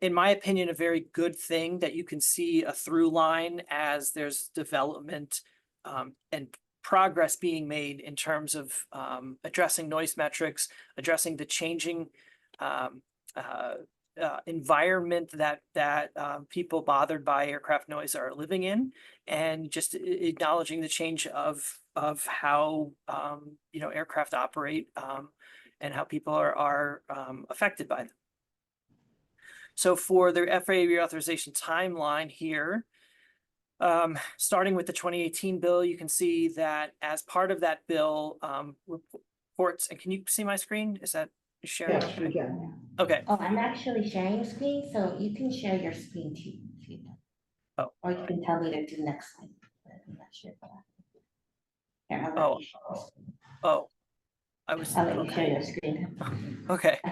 in my opinion, a very good thing that you can see a through line as there's development and progress being made in terms of addressing noise metrics, addressing the changing environment that people bothered by aircraft noise are living in, and just acknowledging the change of how aircraft operate and how people are affected by them. So for the FAA reauthorization timeline here, starting with the 2018 bill, you can see that as part of that bill, reports, and can you see my screen? Is that sharing? Yes, we can. Okay. Oh, I'm actually sharing your screen, so you can share your screen too. If you'd like. Oh. Or you can tell me to do next slide. I'm not sure. Here, I'll let you share your screen. Oh, I was. I'll let you share your screen. Okay. I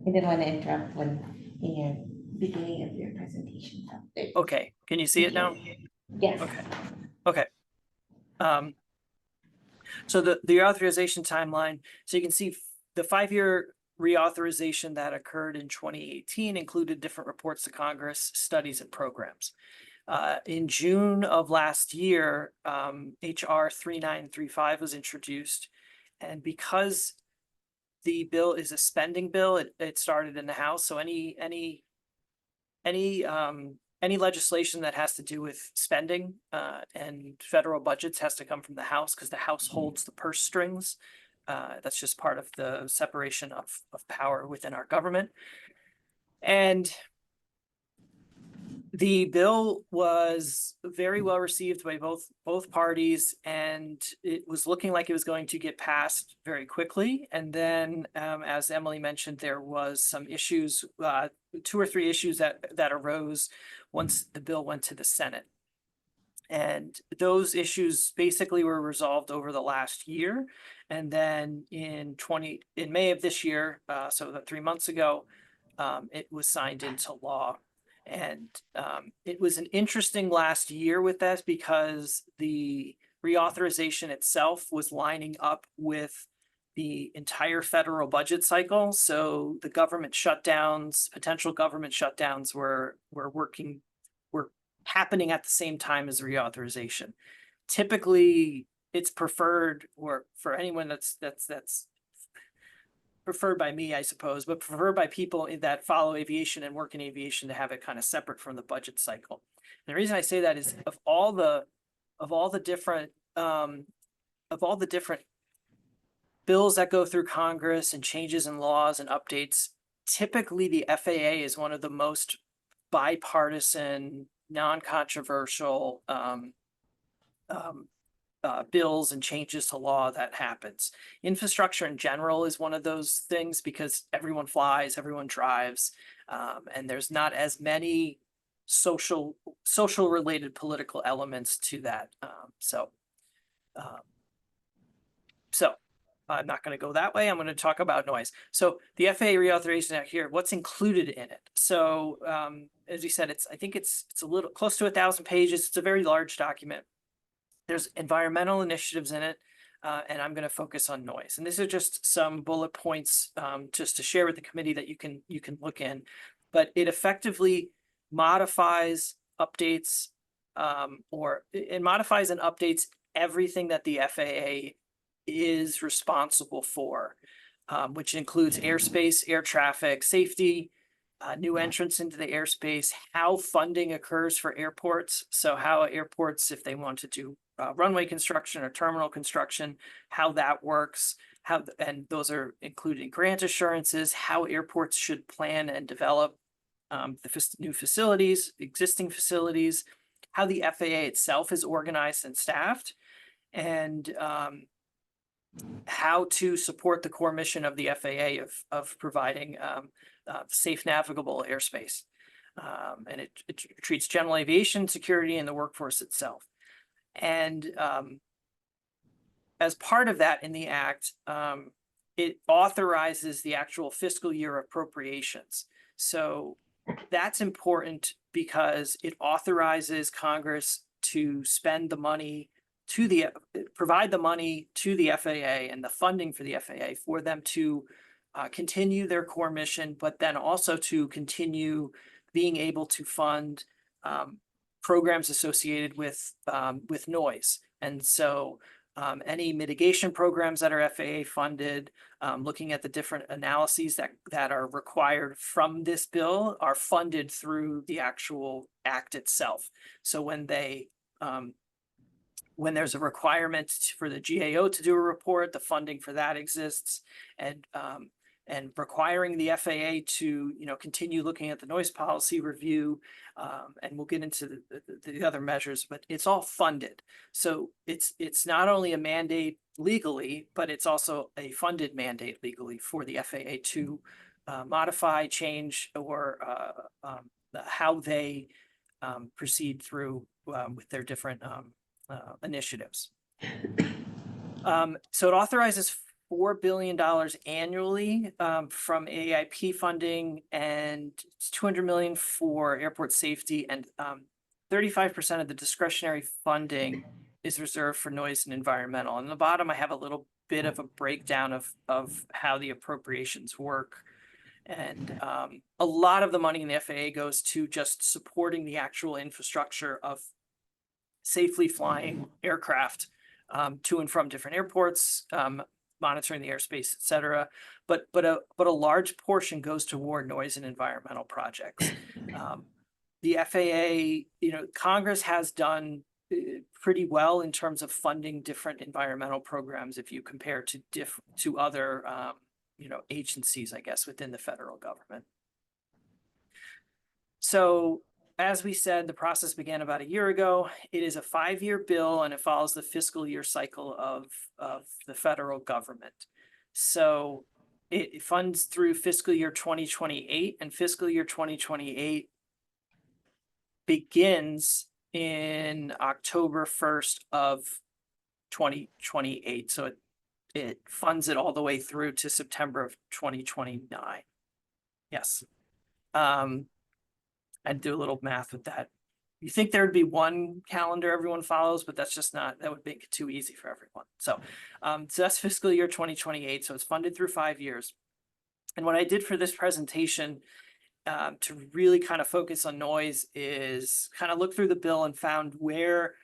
didn't want to interrupt when in your beginning of your presentation. So Okay. Can you see it now? yes. Okay. Okay. So the authorization timeline, so you can see the 5-year reauthorization that occurred in 2018 included different reports to Congress, studies, and programs. In June of last year, HR 3935 was introduced, and because the bill is a spending bill, it started in the House. So any legislation that has to do with spending and federal budgets has to come from the House, because the House holds the purse strings. That's just part of the separation of power within our government. And the bill was very well received by both parties, and it was looking like it was going to get passed very quickly. And then, as Emily mentioned, there was some issues, 2 or 3 issues that arose once the bill went to the Senate. And those issues basically were resolved over the last year. And then in May of this year, so that 3 months ago, it was signed into law. And it was an interesting last year with this, because the reauthorization itself was lining up with the entire federal budget cycle. So the government shutdowns, potential government shutdowns were happening at the same time as reauthorization. Typically, it's preferred, or for anyone that's preferred by me, I suppose, but preferred by people that follow aviation and work in aviation to have it kind of separate from the budget cycle. And the reason I say that is of all the different bills that go through Congress and changes in laws and updates, typically the FAA is one of the most bipartisan, non-controversial bills and changes to law that happens. Infrastructure in general is one of those things because everyone flies, everyone drives, and there's not as many social related political elements to that. So I'm not going to go that way. I'm going to talk about noise. So the FAA Reauthorization Act here, what's included in it? So as we said, I think it's a little close to 1,000 pages. It's a very large document. There's environmental initiatives in it, and I'm going to focus on noise. And these are just some bullet points just to share with the committee that you can look in. But it effectively modifies, updates, it modifies and updates everything that the FAA is responsible for, which includes airspace, air traffic safety, new entrants into the airspace, how funding occurs for airports. So how airports, if they want to do runway construction or terminal construction, how that works, and those are including grant assurances, how airports should plan and develop new facilities, existing facilities, how the FAA itself is organized and staffed, and how to support the core mission of the FAA of providing safe navigable airspace. And it treats general aviation security and the workforce itself. And as part of that in the Act, it authorizes the actual fiscal year appropriations. So that's important because it authorizes Congress to spend the money provide the money to the FAA and the funding for the FAA for them to continue their core mission, but then also to continue being able to fund programs associated with noise. And so any mitigation programs that are FAA funded, looking at the different analyses that are required from this bill are funded through the actual Act itself. So when there's a requirement for the GAO to do a report, the funding for that exists, and requiring the FAA to continue looking at the noise policy review, and we'll get into the other measures, but it's all funded. So it's not only a mandate legally, but it's also a funded mandate legally for the FAA to modify, change, or how they proceed through with their different initiatives. So it authorizes $4 billion annually from AIP funding, and it's $200 million for airport safety, and 35% of the discretionary funding is reserved for noise and environmental. On the bottom, I have a little bit of a breakdown of how the appropriations work. And a lot of the money in the FAA goes to just supporting the actual infrastructure of safely flying aircraft to and from different airports, monitoring the airspace, et cetera. But a large portion goes toward noise and environmental projects. The FAA, Congress has done pretty well in terms of funding different environmental programs if you compare to other agencies, I guess, within the federal government. So as we said, the process began about a year ago. It is a 5-year bill, and it follows the fiscal year cycle of the federal government. So it funds through fiscal year 2028, and fiscal year 2028 begins in October 1st of 2028. So it funds it all the way through to September of 2029. Yes. I'd do a little math with that. You think there would be one calendar everyone follows, but that's just not, that would make it too easy for everyone. So, so that's fiscal year 2028. So it's funded through 5 years. And what I did for this presentation to really kind of focus on noise is kind of look through the bill and found where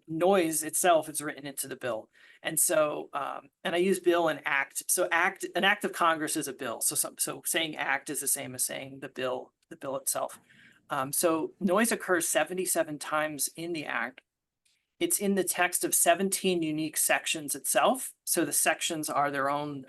noise itself is written into the bill. And so, and I use bill and act. So an act of Congress is a bill. So saying act is the same as saying the bill itself. So noise occurs 77 times in the act. It's in the text of 17 unique sections itself. So the sections are their own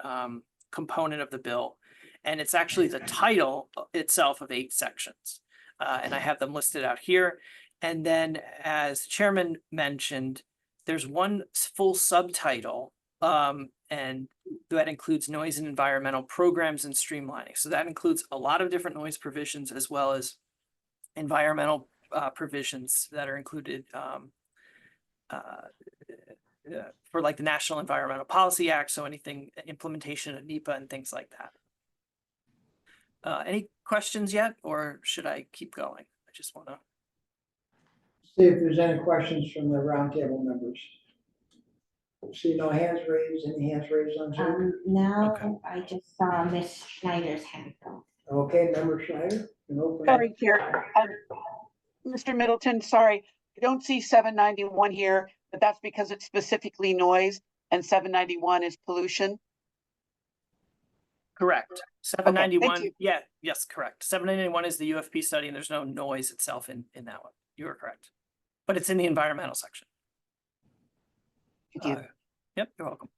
component of the bill. And it's actually the title itself of 8 sections. And I have them listed out here. And then, as Chairman mentioned, there's one full subtitle, and that includes noise and environmental programs and streamlining. So that includes a lot of different noise provisions as well as environmental provisions that are included for like the National Environmental Policy Act. So anything implementation of NEPA and things like that. Any questions yet, or should I keep going? I just want to. See if there's any questions from the roundtable members. See no hands raised, any hands raised on Zoom? Now Okay. I just saw Miss Schneider's hand go. Okay, Member Schneider, you can open it. Sorry, Chair. Mr. Middleton, sorry, I don't see 791 here, but that's because it's specifically noise and 791 is pollution. Correct. 791. you. Yeah, yes, correct. 791 is the UFP study, and there's no noise itself in that one. You are correct. But it's in the environmental section. Thank you. Yep, you're welcome.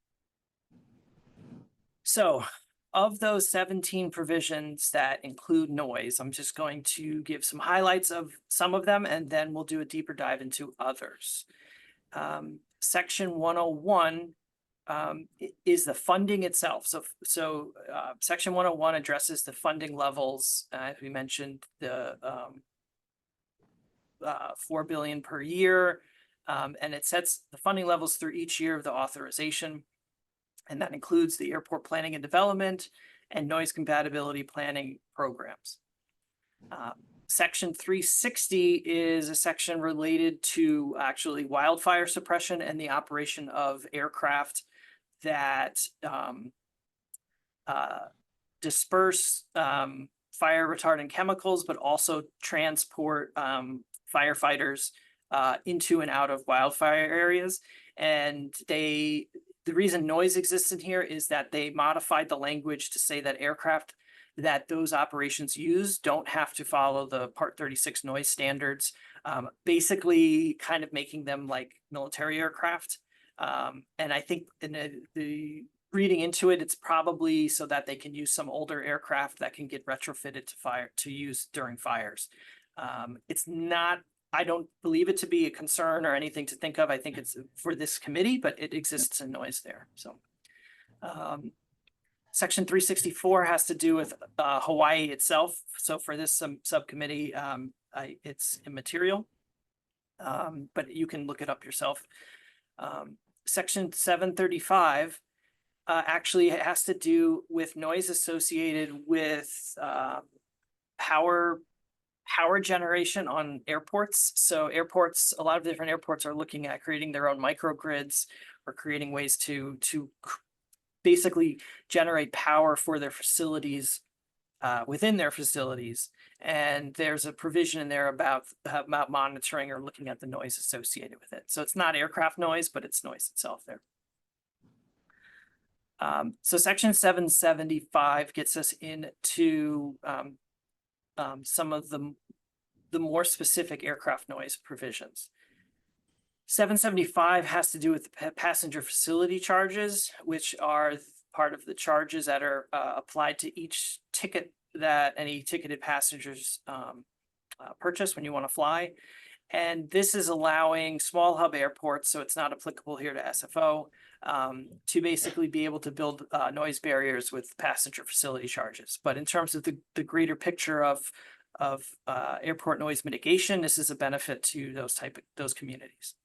So, of those 17 provisions that include noise, I'm just going to give some highlights of some of them, and then we'll do a deeper dive into others. Section 101 is the funding itself. So Section 101 addresses the funding levels. As we mentioned, the $4 billion per year, and it sets the funding levels through each year of the authorization. And that includes the airport planning and development and noise compatibility planning programs. Section 360 is a section related to actually wildfire suppression and the operation of aircraft that disperse fire retardant chemicals, but also transport firefighters into and out of wildfire areas. And the reason noise exists in here is that they modified the language to say that aircraft that those operations use don't have to follow the Part 36 noise standards, basically kind of making them like military aircraft. And I think in the reading into it, it's probably so that they can use some older aircraft that can get retrofitted to use during fires. It's not, I don't believe it to be a concern or anything to think of. I think it's for this committee, but it exists in noise there. So Section 364 has to do with Hawaii itself. So for this subcommittee, it's immaterial, but you can look it up yourself. Section 735 actually has to do with noise associated with power generation on airports. So airports, a lot of different airports are looking at creating their own microgrids or creating ways to basically generate power for their facilities within their facilities. And there's a provision in there about monitoring or looking at the noise associated with it. So it's not aircraft noise, but it's noise itself there. So Section 775 gets us into some of the more specific aircraft noise provisions. 775 has to do with the passenger facility charges, which are part of the charges that are applied to each ticket that any ticketed passengers purchase when you want to fly. And this is allowing small hub airports, so it's not applicable here to SFO, to basically be able to build noise barriers with passenger facility charges. But in terms of the greater picture of airport noise mitigation, this is a benefit to those communities.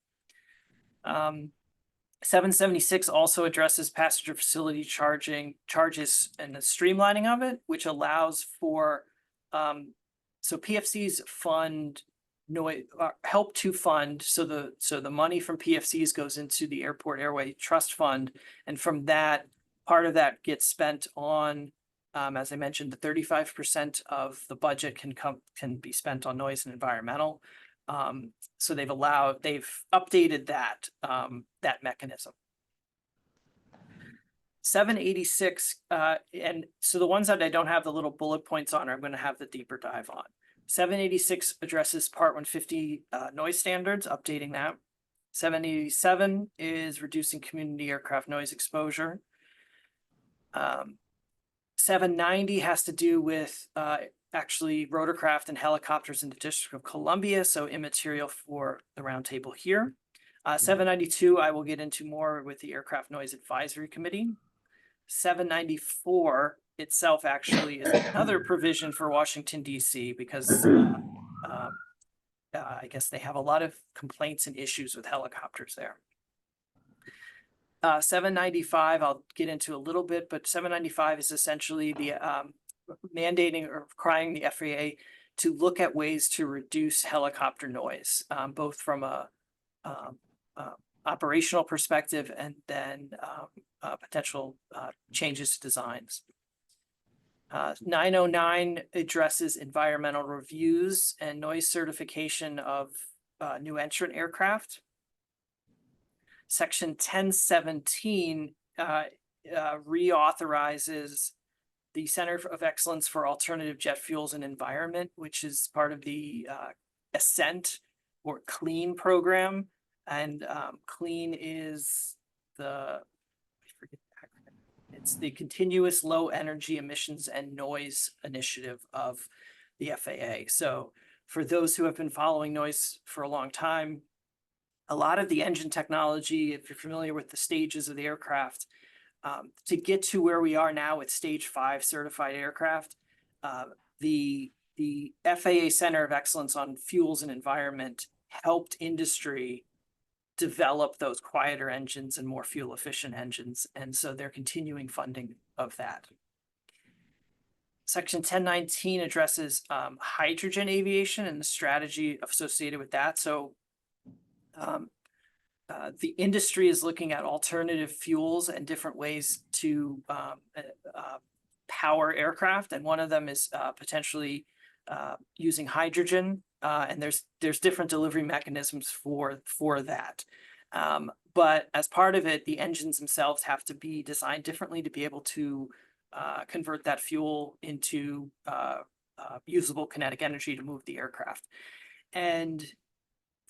776 also addresses passenger facility charges and the streamlining of it, which allows for so PFCs fund noise, help to fund, so the money from PFCs goes into the Airport Airway Trust Fund, and from that, part of that gets spent on As I mentioned, the 35% of the budget can be spent on noise and environmental. So they've updated that, that mechanism. 786, and so the ones that I don't have the little bullet points on, I'm going to have the deeper dive on. 786 addresses Part 150 noise standards, updating that. 787 is reducing community aircraft noise exposure. 790 has to do with actually rotorcraft and helicopters in the District of Columbia, so immaterial for the roundtable here. 792 I will get into more with the Aircraft Noise Advisory Committee. 794 itself actually is another provision for Washington, D.C. because I guess they have a lot of complaints and issues with helicopters there. 795 I'll get into a little bit, but 795 is essentially the mandating or requiring the FAA to look at ways to reduce helicopter noise, both from a operational perspective and then potential changes to designs. 909 addresses environmental reviews and noise certification of new entrant aircraft. Section 1017 reauthorizes the Center of Excellence for Alternative Jet Fuels and Environment, which is part of the ASCENT or CLEAN program. And CLEAN is it's the Continuous Low Energy Emissions and Noise Initiative of the FAA. So for those who have been following noise for a long time, a lot of the engine technology, if you're familiar with the stages of the aircraft, to get to where we are now with stage 5 certified aircraft, the FAA Center of Excellence on Fuels and Environment helped industry develop those quieter engines and more fuel efficient engines. And so they're continuing funding of that. Section 1019 addresses hydrogen aviation and the strategy associated with that. So the industry is looking at alternative fuels and different ways to power aircraft. And one of them is potentially using hydrogen. And there's different delivery mechanisms for that. But as part of it, the engines themselves have to be designed differently to be able to convert that fuel into usable kinetic energy to move the aircraft. And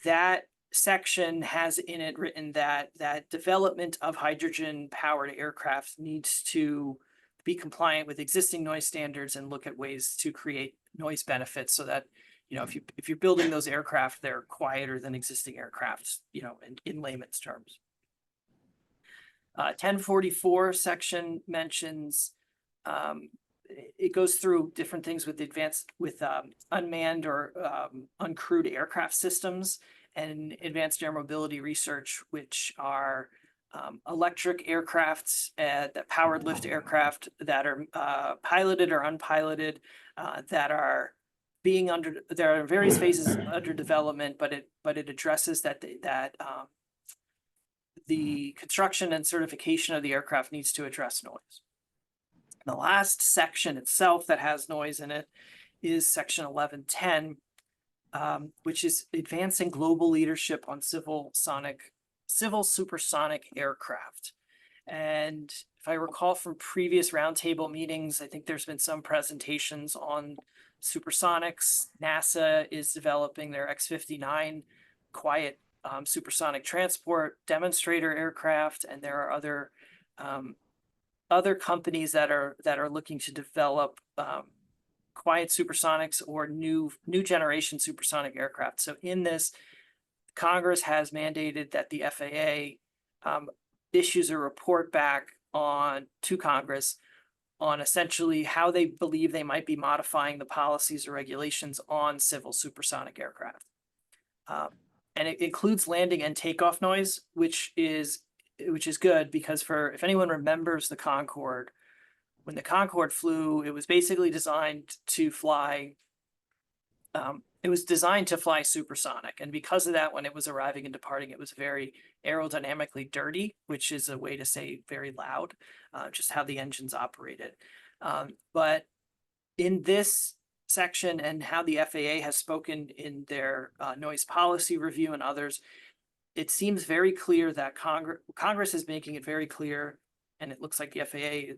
that section has in it written that development of hydrogen powered aircraft needs to be compliant with existing noise standards and look at ways to create noise benefits so that, you know, if you're building those aircraft, they're quieter than existing aircraft, you know, in layman's terms. 1044 section mentions it goes through different things with unmanned or uncrewed aircraft systems and advanced air mobility research, which are electric aircrafts, that powered lift aircraft that are piloted or unpiloted, that are there are various phases under development, but it addresses that the construction and certification of the aircraft needs to address noise. The last section itself that has noise in it is section 1110, which is advancing global leadership on civil supersonic aircraft. And if I recall from previous roundtable meetings, I think there's been some presentations on supersonics. NASA is developing their X-59 quiet supersonic transport demonstrator aircraft, and there are other companies that are looking to develop quiet supersonics or new generation supersonic aircraft. So in this, Congress has mandated that the FAA issues a report back to Congress on essentially how they believe they might be modifying the policies or regulations on civil supersonic aircraft. And it includes landing and takeoff noise, which is good because if anyone remembers the Concorde, when the Concorde flew, it was basically designed to fly. It was designed to fly supersonic, and because of that, when it was arriving and departing, it was very aerodynamically dirty, which is a way to say very loud, just how the engines operated. But in this section and how the FAA has spoken in their noise policy review and others, it seems very clear that Congress is making it very clear, and it looks like the FAA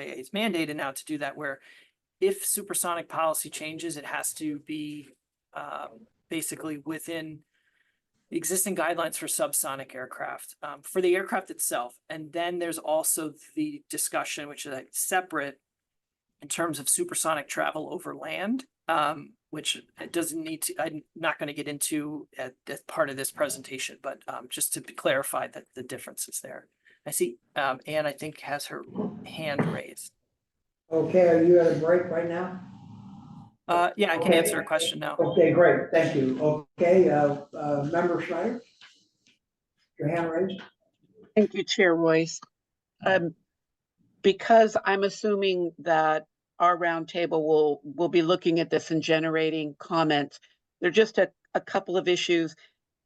is mandated now to do that, where if supersonic policy changes, it has to be basically within the existing guidelines for subsonic aircraft, for the aircraft itself. And then there's also the discussion, which is separate in terms of supersonic travel over land, which it doesn't need to, I'm not going to get into as part of this presentation, but just to clarify that the difference is there. I see Anne, I think, has her hand raised. Okay, are you at a break right now? Yeah, I can answer a question now. Okay, great, thank you. Okay, Member Schneider? Your hand raised? Thank you, Chair Royce. Because I'm assuming that our roundtable will be looking at this and generating comments. There are just a couple of issues.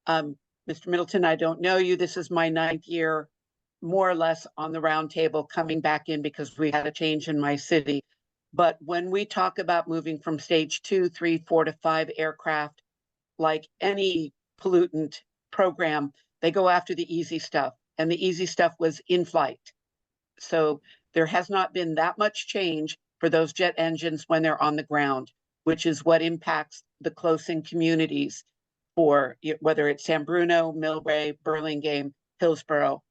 Mr. Middleton, I don't know you. This is my 9th year, more or less, on the roundtable, coming back in because we had a change in my city. But when we talk about moving from stage 2, 3, 4 to 5 aircraft, like any pollutant program, they go after the easy stuff. And the easy stuff was in flight. So there has not been that much change for those jet engines when they're on the ground, which is what impacts the close-in communities for whether it's San Bruno, Millbrae, Burlingame, Hillsborough,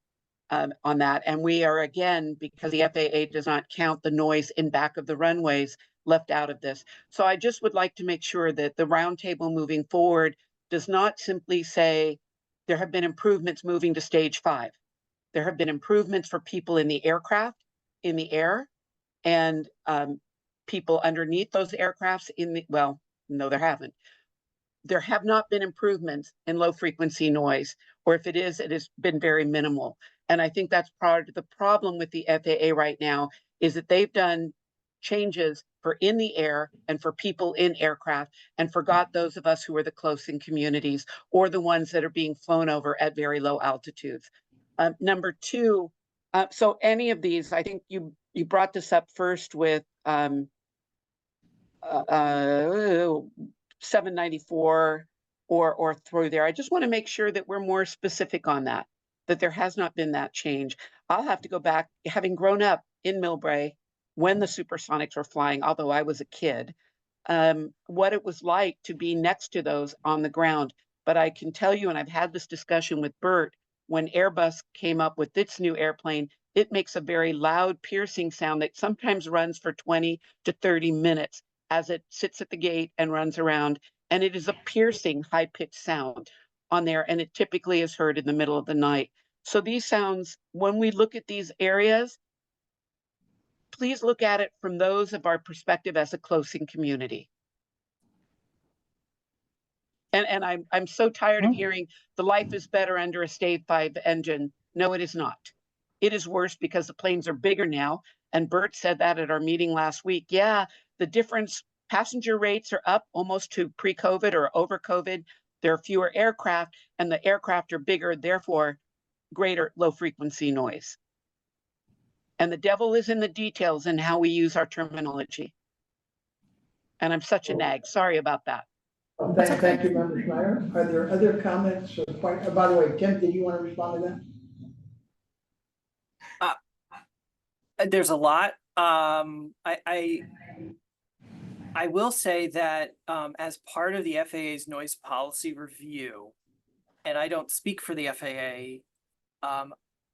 on that. And we are, again, because the FAA does not count the noise in back of the runways, left out of this. So I just would like to make sure that the roundtable moving forward does not simply say there have been improvements moving to stage 5. There have been improvements for people in the aircraft, in the air, and people underneath those aircrafts well, no, there haven't. There have not been improvements in low frequency noise, or if it has been very minimal. And I think that's part of the problem with the FAA right now, is that they've done changes for in the air and for people in aircraft and forgot those of us who are the close-in communities or the ones that are being flown over at very low altitudes. Number 2, so any of these, I think you brought this up first with 794 or through there. I just want to make sure that we're more specific on that there has not been that change. I'll have to go back, having grown up in Millbrae when the supersonics were flying, although I was a kid, what it was like to be next to those on the ground. But I can tell you, and I've had this discussion with Bert, when Airbus came up with its new airplane, it makes a very loud, piercing sound that sometimes runs for 20 to 30 minutes as it sits at the gate and runs around. And it is a piercing, high-pitched sound on there, and it typically is heard in the middle of the night. So these sounds, when we look at these areas, please look at it from those of our perspective as a close-in community. And I'm so tired of hearing the life is better under a stage 5 engine. No, it is not. It is worse because the planes are bigger now. And Bert said that at our meeting last week. Yeah, the difference, passenger rates are up almost to pre-COVID or over COVID. There are fewer aircraft and the aircraft are bigger, therefore greater low frequency noise. And the devil is in the details in how we use our terminology. And I'm such a nag. Sorry about that. Thank you, Member Schneider. Are there other comments or by the way, Tim, did you want to respond to that? There's a lot. I will say that as part of the FAA's noise policy review, and I don't speak for the FAA,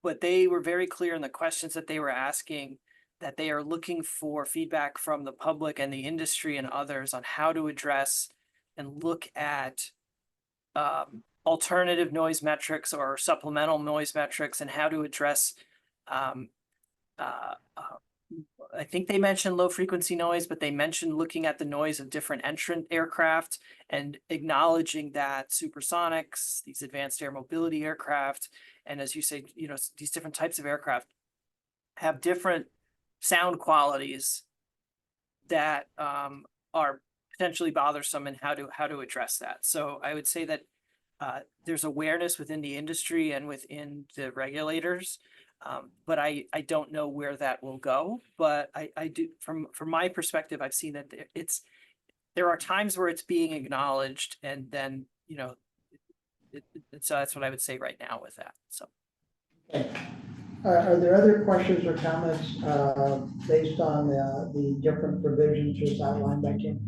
but they were very clear in the questions that they were asking that they are looking for feedback from the public and the industry and others on how to address and look at alternative noise metrics or supplemental noise metrics and how to address I think they mentioned low frequency noise, but they mentioned looking at the noise of different entrant aircraft and acknowledging that supersonics, these advanced air mobility aircraft, and as you say, these different types of aircraft have different sound qualities that are potentially bothersome, and how to address that. So I would say that there's awareness within the industry and within the regulators But I don't know where that will go, but I do, from my perspective, I've seen that there are times where it's being acknowledged, and then, so that's what I would say right now with that, so. Okay. Are there other questions or comments based on the different provisions just outlined by Tim?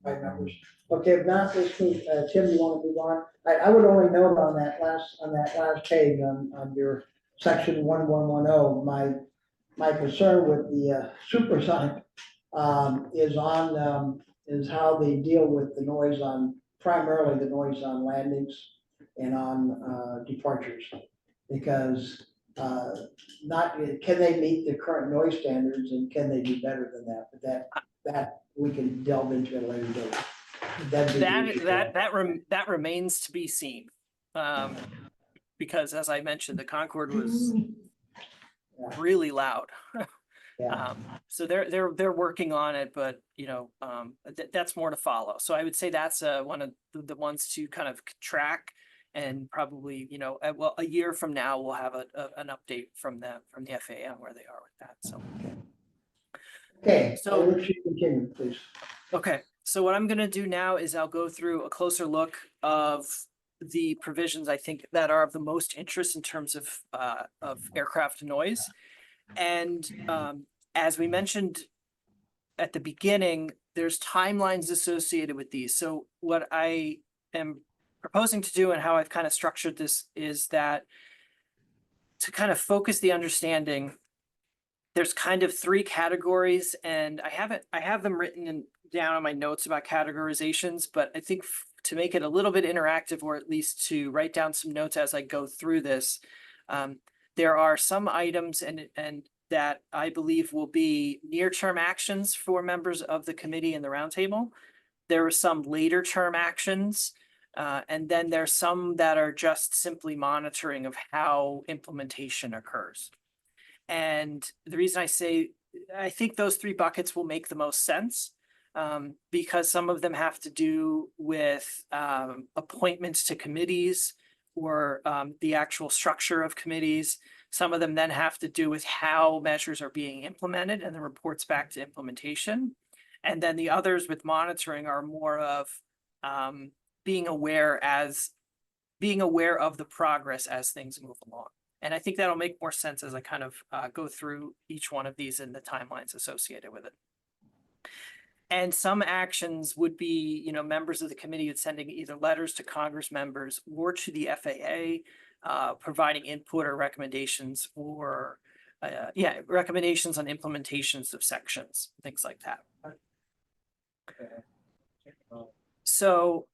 By members? Okay, if not, this week, Tim, you want to move on? I would only note on that last page on your section 1110, my concern with the supersonic is how they deal with the noise primarily the noise on landings and on departures. Because can they meet the current noise standards, and can they do better than that? But that we can delve into at a later date. That remains to be seen. Because as I mentioned, the Concorde was really loud. Yeah. So they're working on it, but that's more to follow. So I would say that's one of the ones to kind of track, and probably, well, a year from now, we'll have an update from the FAA on where they are with that, so. Okay, So- I'll let you continue, please. Okay, so what I'm gonna do now is I'll go through a closer look of the provisions I think that are of the most interest in terms of aircraft noise. And as we mentioned at the beginning, there's timelines associated with these. So what I am proposing to do, and how I've kind of structured this, is that to kind of focus the understanding, there's kind of three categories, and I have them written down on my notes about categorizations, but I think to make it a little bit interactive, or at least to write down some notes as I go through this, there are some items and that I believe will be near-term actions for members of the committee and the roundtable. There are some later term actions, and then there's some that are just simply monitoring of how implementation occurs. And the reason I think those three buckets will make the most sense, because some of them have to do with appointments to committees, or the actual structure of committees. Some of them then have to do with how measures are being implemented and the reports back to implementation. And then the others with monitoring are more of being aware of the progress as things move along. And I think that'll make more sense as I kind of go through each one of these and the timelines associated with it. And some actions would be, members of the committee sending either letters to Congress members or to the FAA, providing input or recommendations, or recommendations on implementations of sections, things like that. So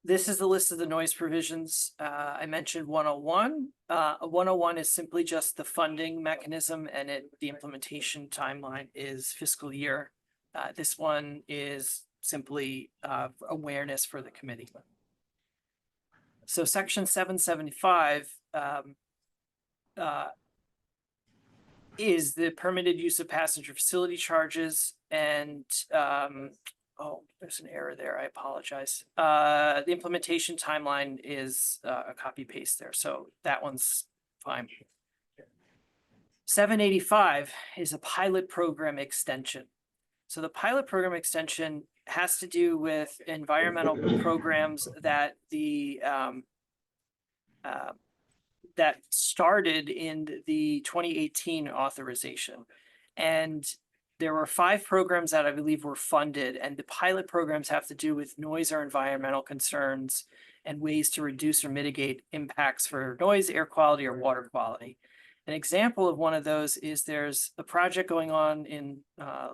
this is the list of the noise provisions. I mentioned 101. 101 is simply just the funding mechanism, and the implementation timeline is fiscal year. This one is simply awareness for the committee. So section 775 is the permitted use of passenger facility charges, and oh, there's an error there. I apologize. The implementation timeline is a copy paste there, so that one's fine. 785 is a pilot program extension. So the pilot program extension has to do with environmental programs that that started in the 2018 authorization. And there were 5 programs that I believe were funded, and the pilot programs have to do with noise or environmental concerns and ways to reduce or mitigate impacts for noise, air quality, or water quality. An example of one of those is there's a project going on in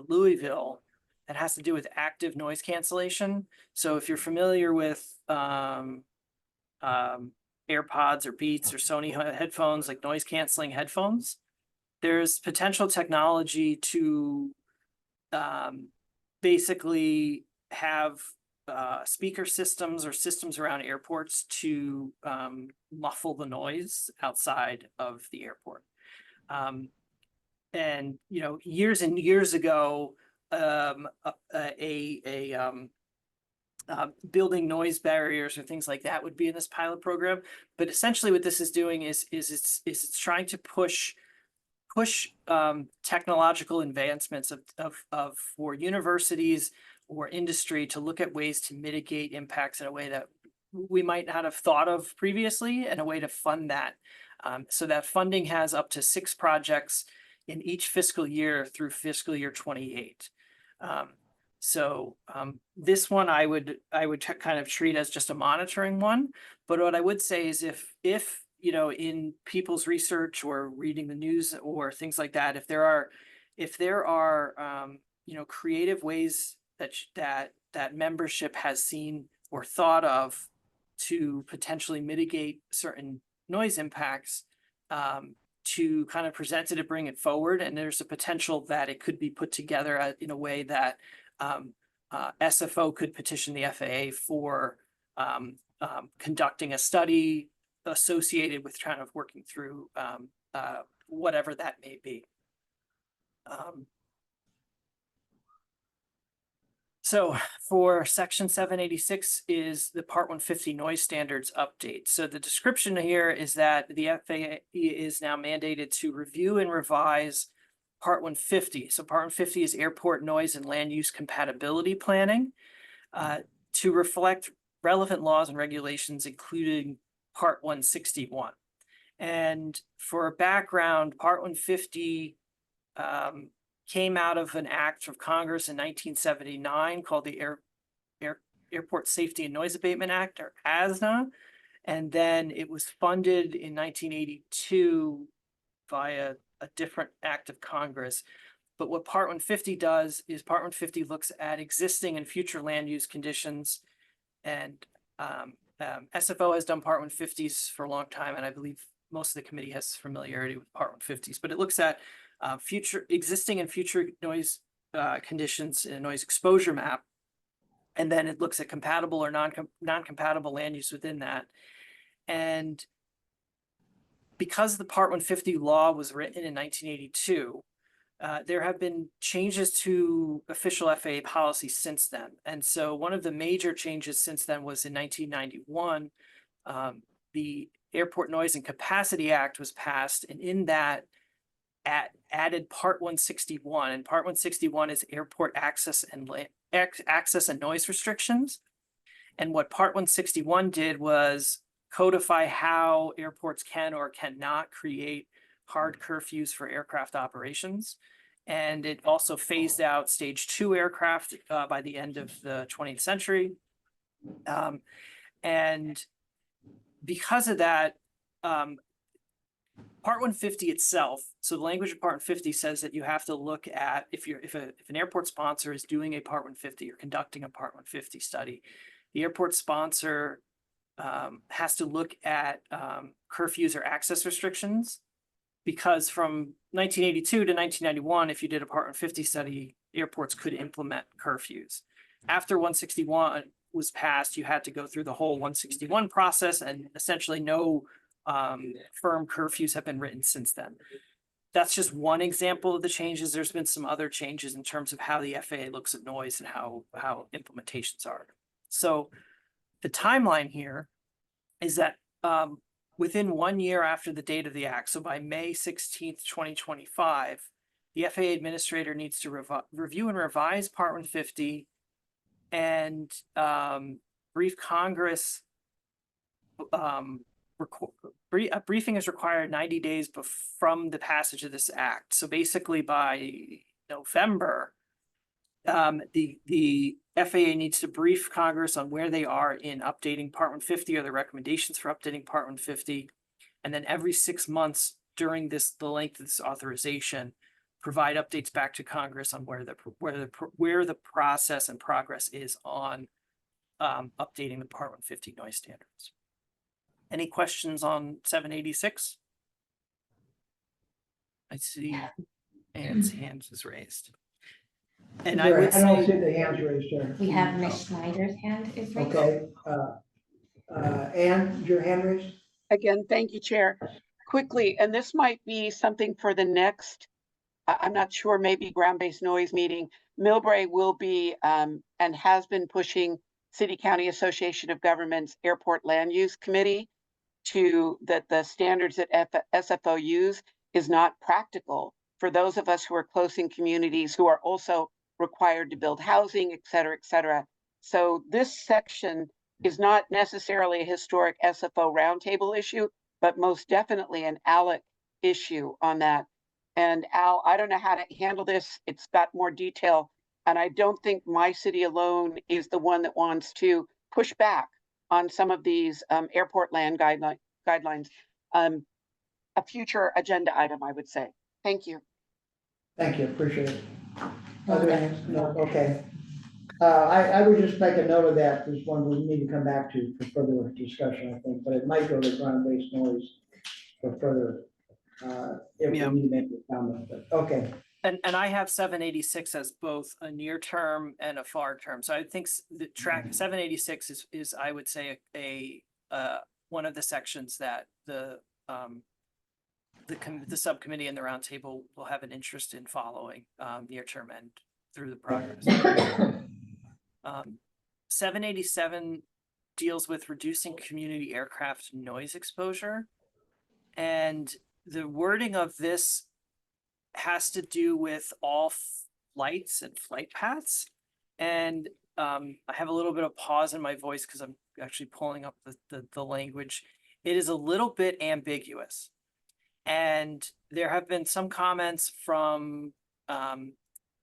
Louisville that has to do with active noise cancellation. So if you're familiar with AirPods or Beats or Sony headphones, like noise canceling headphones, there's potential technology to basically have speaker systems or systems around airports to muffle the noise outside of the airport. And years and years ago, building noise barriers or things like that would be in this pilot program. But essentially what this is doing is it's trying to push technological advancements of for universities or industry to look at ways to mitigate impacts in a way that we might not have thought of previously, and a way to fund that. So that funding has up to 6 projects in each fiscal year through fiscal year 28. This one I would kind of treat as just a monitoring one. But what I would say is if you know, in people's research or reading the news or things like that, if there are you know, creative ways that membership has seen or thought of to potentially mitigate certain noise impacts, to kind of present it and bring it forward, and there's a potential that it could be put together in a way that SFO could petition the FAA for conducting a study associated with kind of working through whatever that may be. So for section 786 is the Part 150 noise standards update. So the description here is that the FAA is now mandated to review and revise Part 150. So Part 150 is airport noise and land use compatibility planning, to reflect relevant laws and regulations, including Part 161. And for background, Part 150 came out of an act of Congress in 1979 called the Airport Safety and Noise Abatement Act, or ASNA. And then it was funded in 1982 via a different act of Congress. But what Part 150 does is Part 150 looks at existing and future land use conditions. And SFO has done Part 150s for a long time, and I believe most of the committee has familiarity with Part 150s, but it looks at existing and future noise conditions in a noise exposure map. And then it looks at compatible or non-compatible land use within that. And because the Part 150 law was written in 1982, there have been changes to official FAA policy since then. And so one of the major changes since then was in 1991, the Airport Noise and Capacity Act was passed, and in that added Part 161, and Part 161 is airport access and noise restrictions. And what Part 161 did was codify how airports can or cannot create hard curfews for aircraft operations. And it also phased out stage 2 aircraft by the end of the 20th century. And because of that, Part 150 itself, so the language of Part 150 says that you have to look at, if an airport sponsor is doing a Part 150 or conducting a Part 150 study, the airport sponsor has to look at curfews or access restrictions, because from 1982 to 1991, if you did a Part 150 study, airports could implement curfews. After 161 was passed, you had to go through the whole 161 process, and essentially no firm curfews have been written since then. That's just one example of the changes. There's been some other changes in terms of how the FAA looks at noise and how implementations are. So the timeline here is that within 1 year after the date of the act, so by May 16th, 2025, the FAA administrator needs to review and revise Part 150 and brief Congress. A briefing is required 90 days from the passage of this act. So basically by November, the FAA needs to brief Congress on where they are in updating Part 150 or the recommendations for updating Part 150. And then every 6 months during the length of this authorization, provide updates back to Congress on where the process and progress is on updating the Part 150 noise standards. Any questions on 786? I see Anne's hand is raised. And I would I don't see say, the hands raised there. We have Ms. Schneider's hand is raised. Okay, Anne, your hand raised? Again, thank you, Chair. Quickly, and this might be something for the next, I'm not sure, maybe ground-based noise meeting. Millbrae will be and has been pushing City County Association of Governments Airport Land Use Committee that the standards that SFO use is not practical for those of us who are close in communities who are also required to build housing, et cetera, et cetera. So this section is not necessarily a historic SFO roundtable issue, but most definitely an ALEC issue on that. And Al, I don't know how to handle this. It's got more detail. And I don't think my city alone is the one that wants to push back on some of these airport land guidelines. A future agenda item, I would say. Thank you. Thank you, appreciate it. Other hands? No, okay. I would just make a note of that, this one we need to come back to for further discussion, I think, but it might go to ground-based noise for further, if we Yeah. need to make a comment, but, okay. And I have 786 as both a near term and a far term. So I think the track 786 is I would say a one of the sections that the subcommittee and the roundtable will have an interest in following near term and through the progress. 787 deals with reducing community aircraft noise exposure, and the wording of this has to do with all flights and flight paths. And I have a little bit of pause in my voice because I'm actually pulling up the language. It is a little bit ambiguous. And there have been some comments from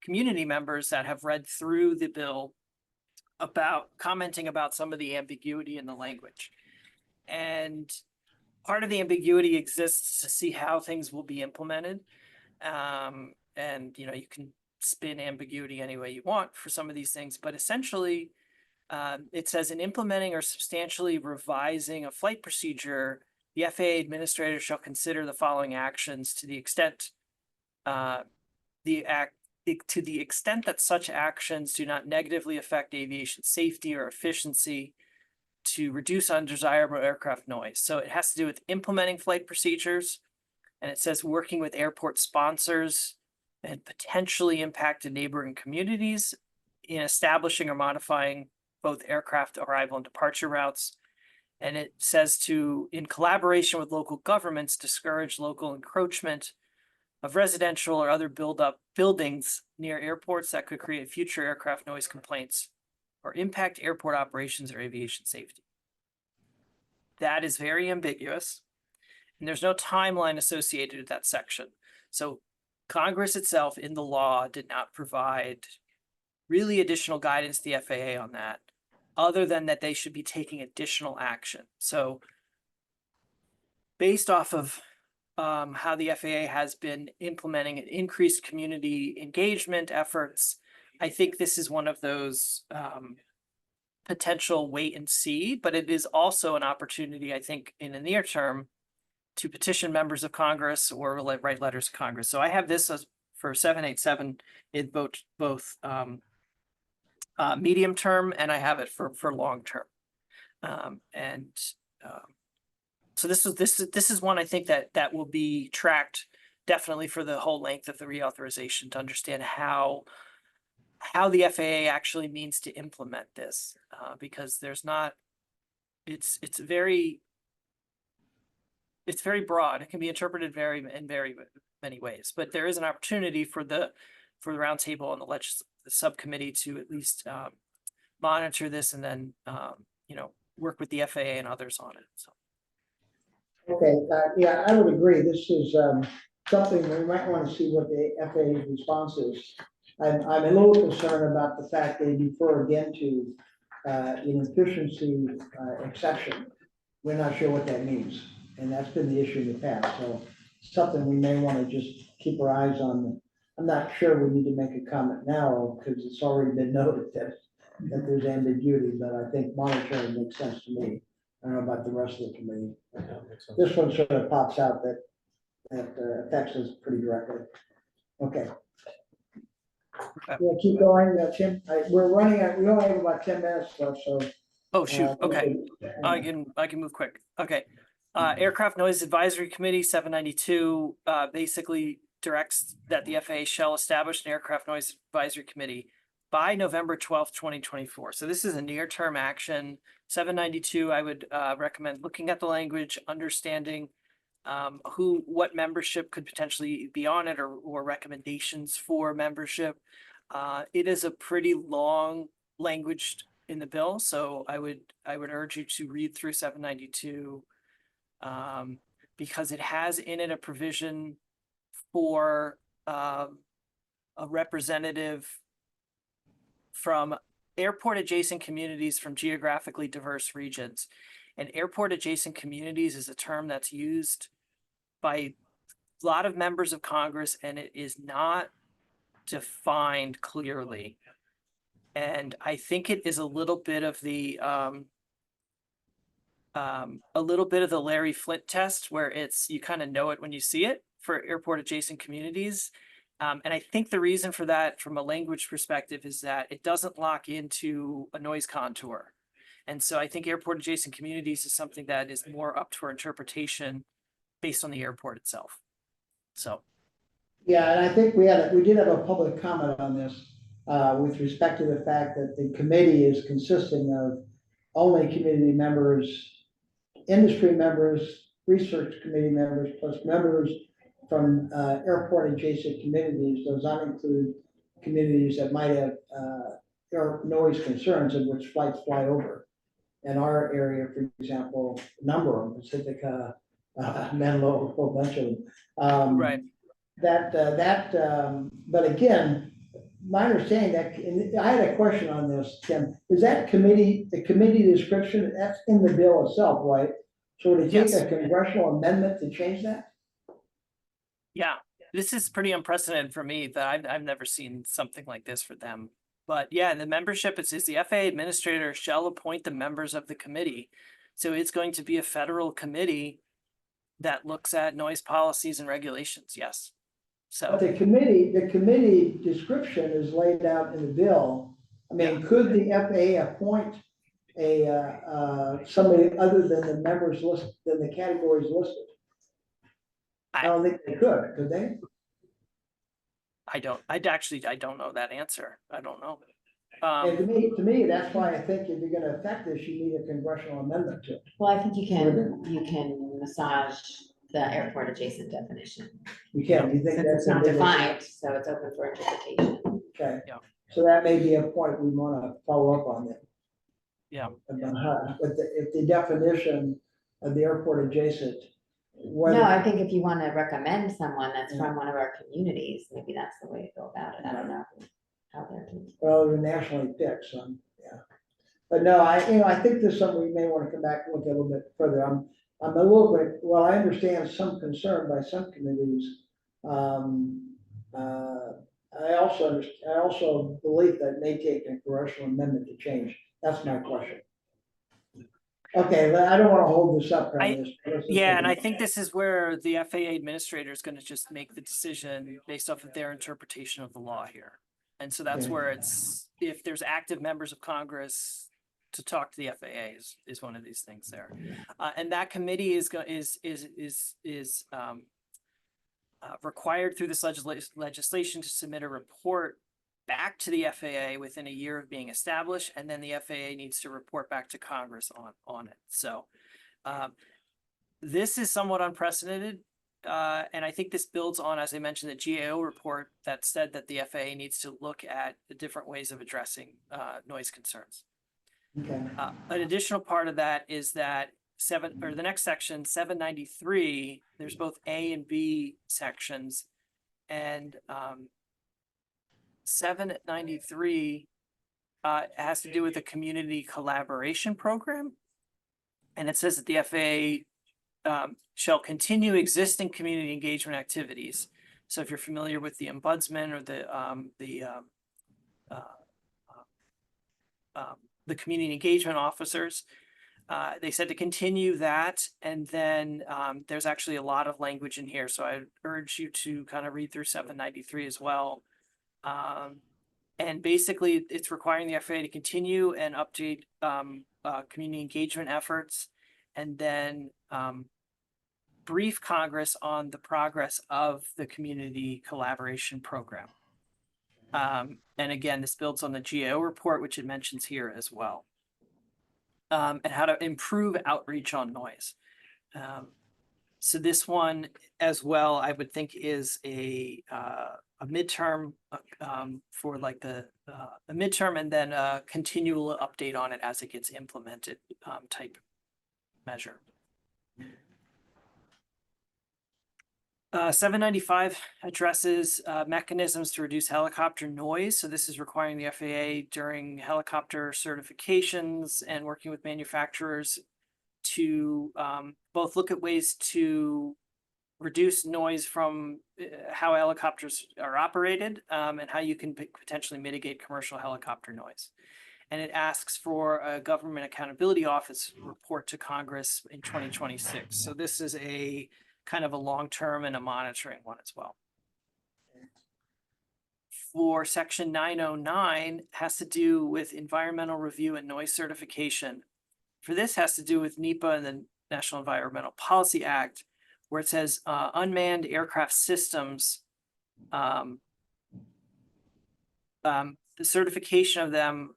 community members that have read through the bill about commenting about some of the ambiguity in the language. And part of the ambiguity exists to see how things will be implemented. And you know, you can spin ambiguity any way you want for some of these things, but essentially it says in implementing or substantially revising a flight procedure, the FAA administrator shall consider the following actions to the extent that such actions do not negatively affect aviation safety or efficiency, to reduce undesirable aircraft noise. So it has to do with implementing flight procedures, and it says working with airport sponsors and potentially impacted neighboring communities in establishing or modifying both aircraft arrival and departure routes. And it says to, in collaboration with local governments, discourage local encroachment of residential or other buildings near airports that could create future aircraft noise complaints or impact airport operations or aviation safety. That is very ambiguous, and there's no timeline associated with that section. So Congress itself in the law did not provide really additional guidance to the FAA on that, other than that they should be taking additional action. So based off of how the FAA has been implementing increased community engagement efforts, I think this is one of those potential wait and see, but it is also an opportunity, I think, in the near term to petition members of Congress or write letters to Congress. So I have this as for 787 in both medium term, and I have it for long term. So this is one I think that will be tracked definitely for the whole length of the reauthorization to understand how the FAA actually means to implement this, because there's not, it's very broad. It can be interpreted in very many ways, but there is an opportunity for the roundtable and the subcommittee to at least monitor this and then work with the FAA and others on it. So. Okay, yeah, I would agree. This is something we might want to see what the FAA's response is. I'm a little concerned about the fact they defer again to an efficiency exception. We're not sure what that means, and that's been the issue in the past. So something we may want to just keep our eyes on. I'm not sure we need to make a comment now because it's already been noted that there's ambiguity, but I think monitoring makes sense to me. I don't know about the rest of the committee. This one sort of pops out that affects us pretty directly. Okay. We'll keep going, Tim. We're running out, we only have about 10 minutes left, so. Oh, shoot. Okay. I can move quick. Okay. Aircraft Noise Advisory Committee 792 basically directs that the FAA shall establish an aircraft noise advisory committee by November 12th, 2024. So this is a near-term action. 792, I would recommend looking at the language, understanding what membership could potentially be on it, or recommendations for membership. It is a pretty long language in the bill, so I would urge you to read through 792 because it has in it a provision for a representative from airport adjacent communities from geographically diverse regions. And airport adjacent communities is a term that's used by a lot of members of Congress, and it is not defined clearly. And I think it is a little bit of the Larry Flint test, where it's, you kind of know it when you see it for airport adjacent communities. And I think the reason for that from a language perspective is that it doesn't lock into a noise contour. And so I think airport adjacent communities is something that is more up to our interpretation based on the airport itself. So. Yeah, and I think we did have a public comment on this with respect to the fact that the committee is consisting of only community members, industry members, research committee members, plus members from airport adjacent communities. Does not include communities that might have noise concerns in which flights fly over. In our area, for example, a number of them, Pacifica, Menlo, a whole bunch of them. Right. But again, my understanding that, and I had a question on this, Tim, is that the committee description, that's in the bill itself, right? So to take Yes. a congressional amendment to change that? Yeah, this is pretty unprecedented for me, that I've never seen something like this for them. But yeah, the membership, it says the FAA administrator shall appoint the members of the committee. So it's going to be a federal committee that looks at noise policies and regulations. Yes. But So the committee description is laid out in the bill. I mean, could the FAA appoint somebody other than the members listed, than the categories listed? I don't think they could they? I don't know that answer. I don't know. And to me, that's why I think if you're gonna affect this, you need a congressional amendment to it. Well, I think you can massage the airport adjacent definition. You can, you think Since that's it's not a big- defined, so it's open for interpretation. Okay. Yeah. So that may be a point we wanna follow up on it. Yeah. About how, if the definition of the airport adjacent. whether- No, I think if you want to recommend someone that's from one of our communities, maybe that's the way to go about it. I don't know how they're doing. Well, they're nationally picked, so, yeah. But no, I think there's something we may want to come back and look at a little bit further. I'm a little bit, well, I understand some concern by some committees. I also believe that it may take a congressional amendment to change. That's my question. Okay, I don't want to hold this up. Yeah, and I think this is where the FAA administrator is going to just make the decision based off of their interpretation of the law here. And so that's Okay. where it's, if there's active members of Congress to talk to the FAA is one of these things there. And that committee is required through this legislation to submit a report back to the FAA within a year of being established, and then the FAA needs to report back to Congress on it. So this is somewhat unprecedented. And I think this builds on, as I mentioned, the GAO report that said that the FAA needs to look at the different ways of addressing noise concerns. Okay. An additional part of that is that the next section, 793, there's both A and B sections, and 793 has to do with the community collaboration program. And it says that the FAA shall continue existing community engagement activities. So if you're familiar with the ombudsman or the community engagement officers, they said to continue that. And then there's actually a lot of language in here. So I urge you to kind of read through 793 as well. And basically it's requiring the FAA to continue and update community engagement efforts, and then brief Congress on the progress of the community collaboration program. And again, this builds on the GAO report, which it mentions here as well. And how to improve outreach on noise. So this one as well, I would think is a midterm for like a midterm, and then a continual update on it as it gets implemented type measure. 795 addresses mechanisms to reduce helicopter noise. So this is requiring the FAA during helicopter certifications and working with manufacturers to both look at ways to reduce noise from how helicopters are operated and how you can potentially mitigate commercial helicopter noise. And it asks for a Government Accountability Office report to Congress in 2026. So this is a kind of a long-term and a monitoring one as well. For section 909 has to do with environmental review and noise certification. For this has to do with NEPA and the National Environmental Policy Act, where it says unmanned aircraft systems, the certification of them,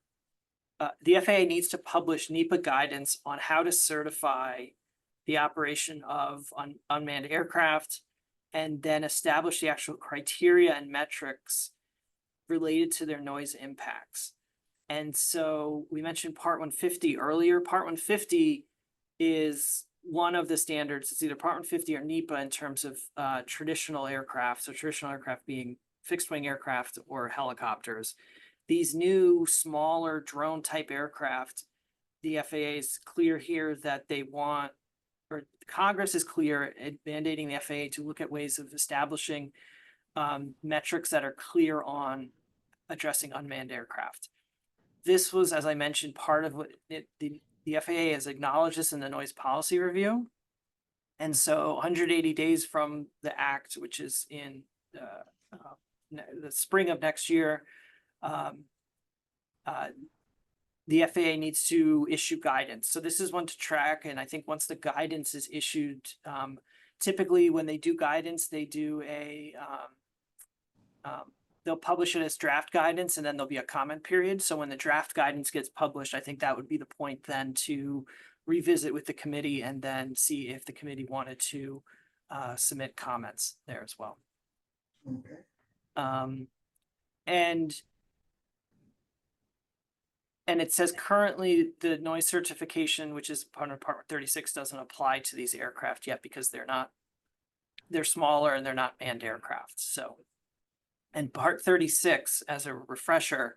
the FAA needs to publish NEPA guidance on how to certify the operation of unmanned aircraft, and then establish the actual criteria and metrics related to their noise impacts. And so we mentioned Part 150 earlier. Part 150 is one of the standards. It's either Part 150 or NEPA in terms of traditional aircraft. So traditional aircraft being fixed wing aircraft or helicopters. These new smaller drone type aircraft, the FAA is clear here that they want, or Congress is clear in mandating the FAA to look at ways of establishing metrics that are clear on addressing unmanned aircraft. This was, as I mentioned, part of what the FAA has acknowledged this in the noise policy review. And so 180 days from the act, which is in the spring of next year, the FAA needs to issue guidance. So this is one to track. And I think once the guidance is issued, typically when they do guidance, they do they'll publish it as draft guidance, and then there'll be a comment period. So when the draft guidance gets published, I think that would be the point then to revisit with the committee and then see if the committee wanted to submit comments there as well. Okay. And it says currently the noise certification, which is part of Part 36, doesn't apply to these aircraft yet because they're smaller and they're not manned aircraft. So, and Part 36, as a refresher,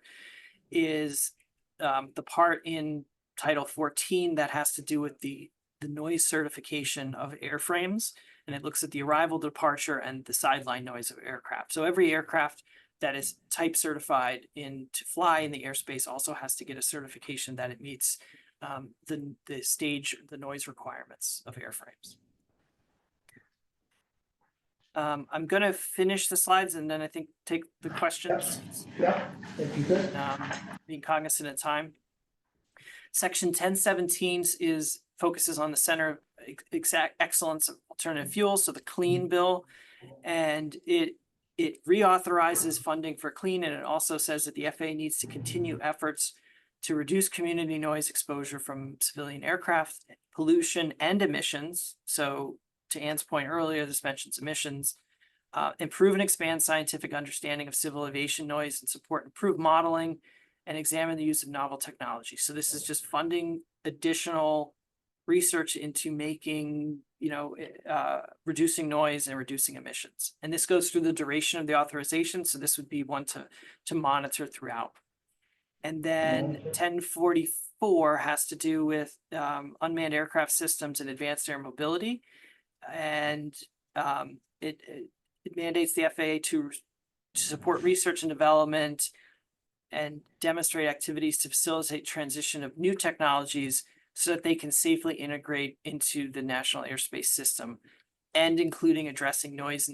is the part in Title 14 that has to do with the noise certification of airframes. And it looks at the arrival, departure, and the sideline noise of aircraft. So every aircraft that is type certified to fly in the airspace also has to get a certification that it meets the noise requirements of airframes. I'm going to finish the slides and then I think take the questions. Yeah, if you could. Being cognizant of time. Section 1017 focuses on the Center of Excellence of Alternative Fuels, so the CLEAN bill, and it reauthorizes funding for CLEAN, and it also says that the FAA needs to continue efforts to reduce community noise exposure from civilian aircraft, pollution, and emissions. So to Ann's point earlier, this mentions emissions, improve and expand scientific understanding of civil aviation noise and support improved modeling and examine the use of novel technology. So this is just funding additional research into making, reducing noise and reducing emissions. And this goes through the duration of the authorization. So this would be one to monitor throughout. And then 1044 has to do with unmanned aircraft systems and advanced air mobility. And it mandates the FAA to support research and development and demonstrate activities to facilitate transition of new technologies so that they can safely integrate into the national airspace system, and including addressing noise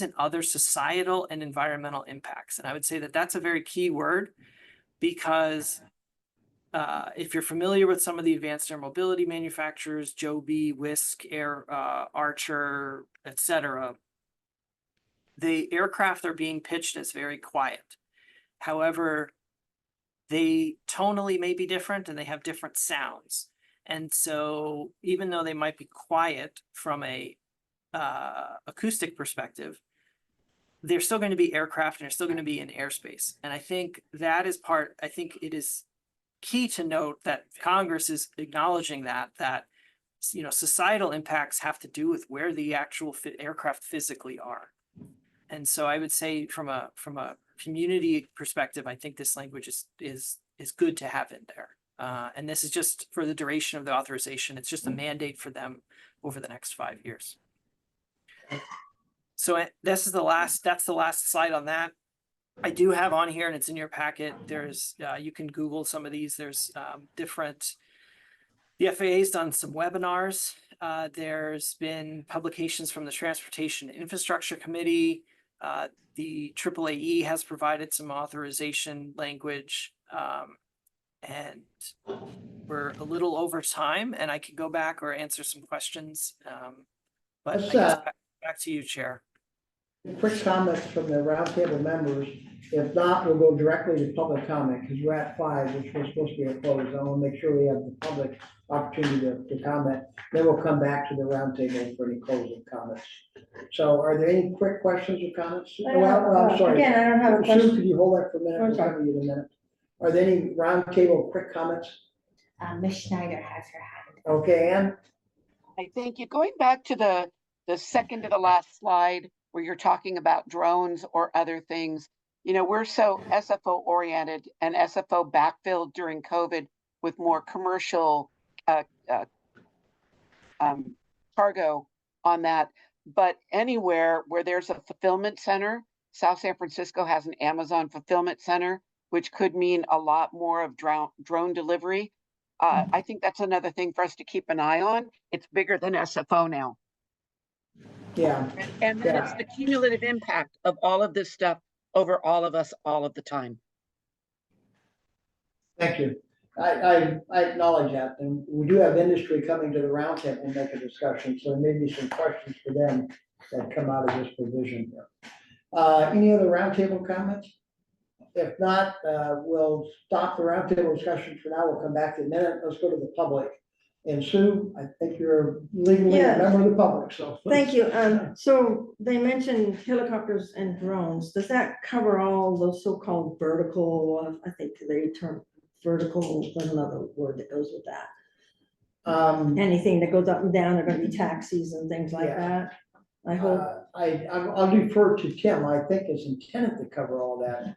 and other societal and environmental impacts. And I would say that that's a very key word, because if you're familiar with some of the advanced air mobility manufacturers, Joby, Wisk, Archer, etc., the aircraft are being pitched as very quiet. However, they tonally may be different and they have different sounds. And so even though they might be quiet from a acoustic perspective, they're still going to be aircraft and they're still going to be in airspace. And I think that is I think it is key to note that Congress is acknowledging that societal impacts have to do with where the actual aircraft physically are. And so I would say from a community perspective, I think this language is good to have in there. And this is just for the duration of the authorization. It's just a mandate for them over the next 5 years. So that's the last slide on that. I do have on here, and it's in your packet. There's you can Google some of these. There's different. The FAA's done some webinars. There's been publications from the Transportation Infrastructure Committee. The AAAE has provided some authorization language, and we're a little over time, and I could go back or answer some questions. But I guess back to you, Chair. Quick comments from the roundtable members. If not, we'll go directly to public comment because we're at 5, which was supposed to be a close. I want to make sure we have the public opportunity to comment. Then we'll come back to the roundtable for any closing comments. So are there any quick questions or comments? I'm sorry. Again, I don't have a Sue, question. could you hold that for a minute? I'm We'll sorry. cover you in a minute. Are there any roundtable quick comments? Ms. Schneider has her hand. Okay, Ann? I thank you. Going back to the second to the last slide where you're talking about drones or other things, we're so SFO oriented and SFO backfilled during COVID with more commercial cargo on that. But anywhere where there's a fulfillment center, South San Francisco has an Amazon fulfillment center, which could mean a lot more of drone delivery. I think that's another thing for us to keep an eye on. It's bigger than SFO now. Yeah. And then it's the cumulative impact of all of this stuff over all of us all of the time. Thank you. I acknowledge that, and we do have industry coming to the roundtable and make a discussion, so there may be some questions for them that come out of this provision here. Any other roundtable comments? If not, we'll stop the roundtable discussion for now. We'll come back in a minute. Let's go to the public. And Sue, I think you're legally a Yes. member of the public, so. Thank you. So they mentioned helicopters and drones. Does that cover all those so-called vertical, I think they term vertical, there's another word that goes with that. Anything that goes up and down, they're gonna be taxis and things like Yeah. that. I hope. I'll defer to Tim. I think it's intended to cover all that.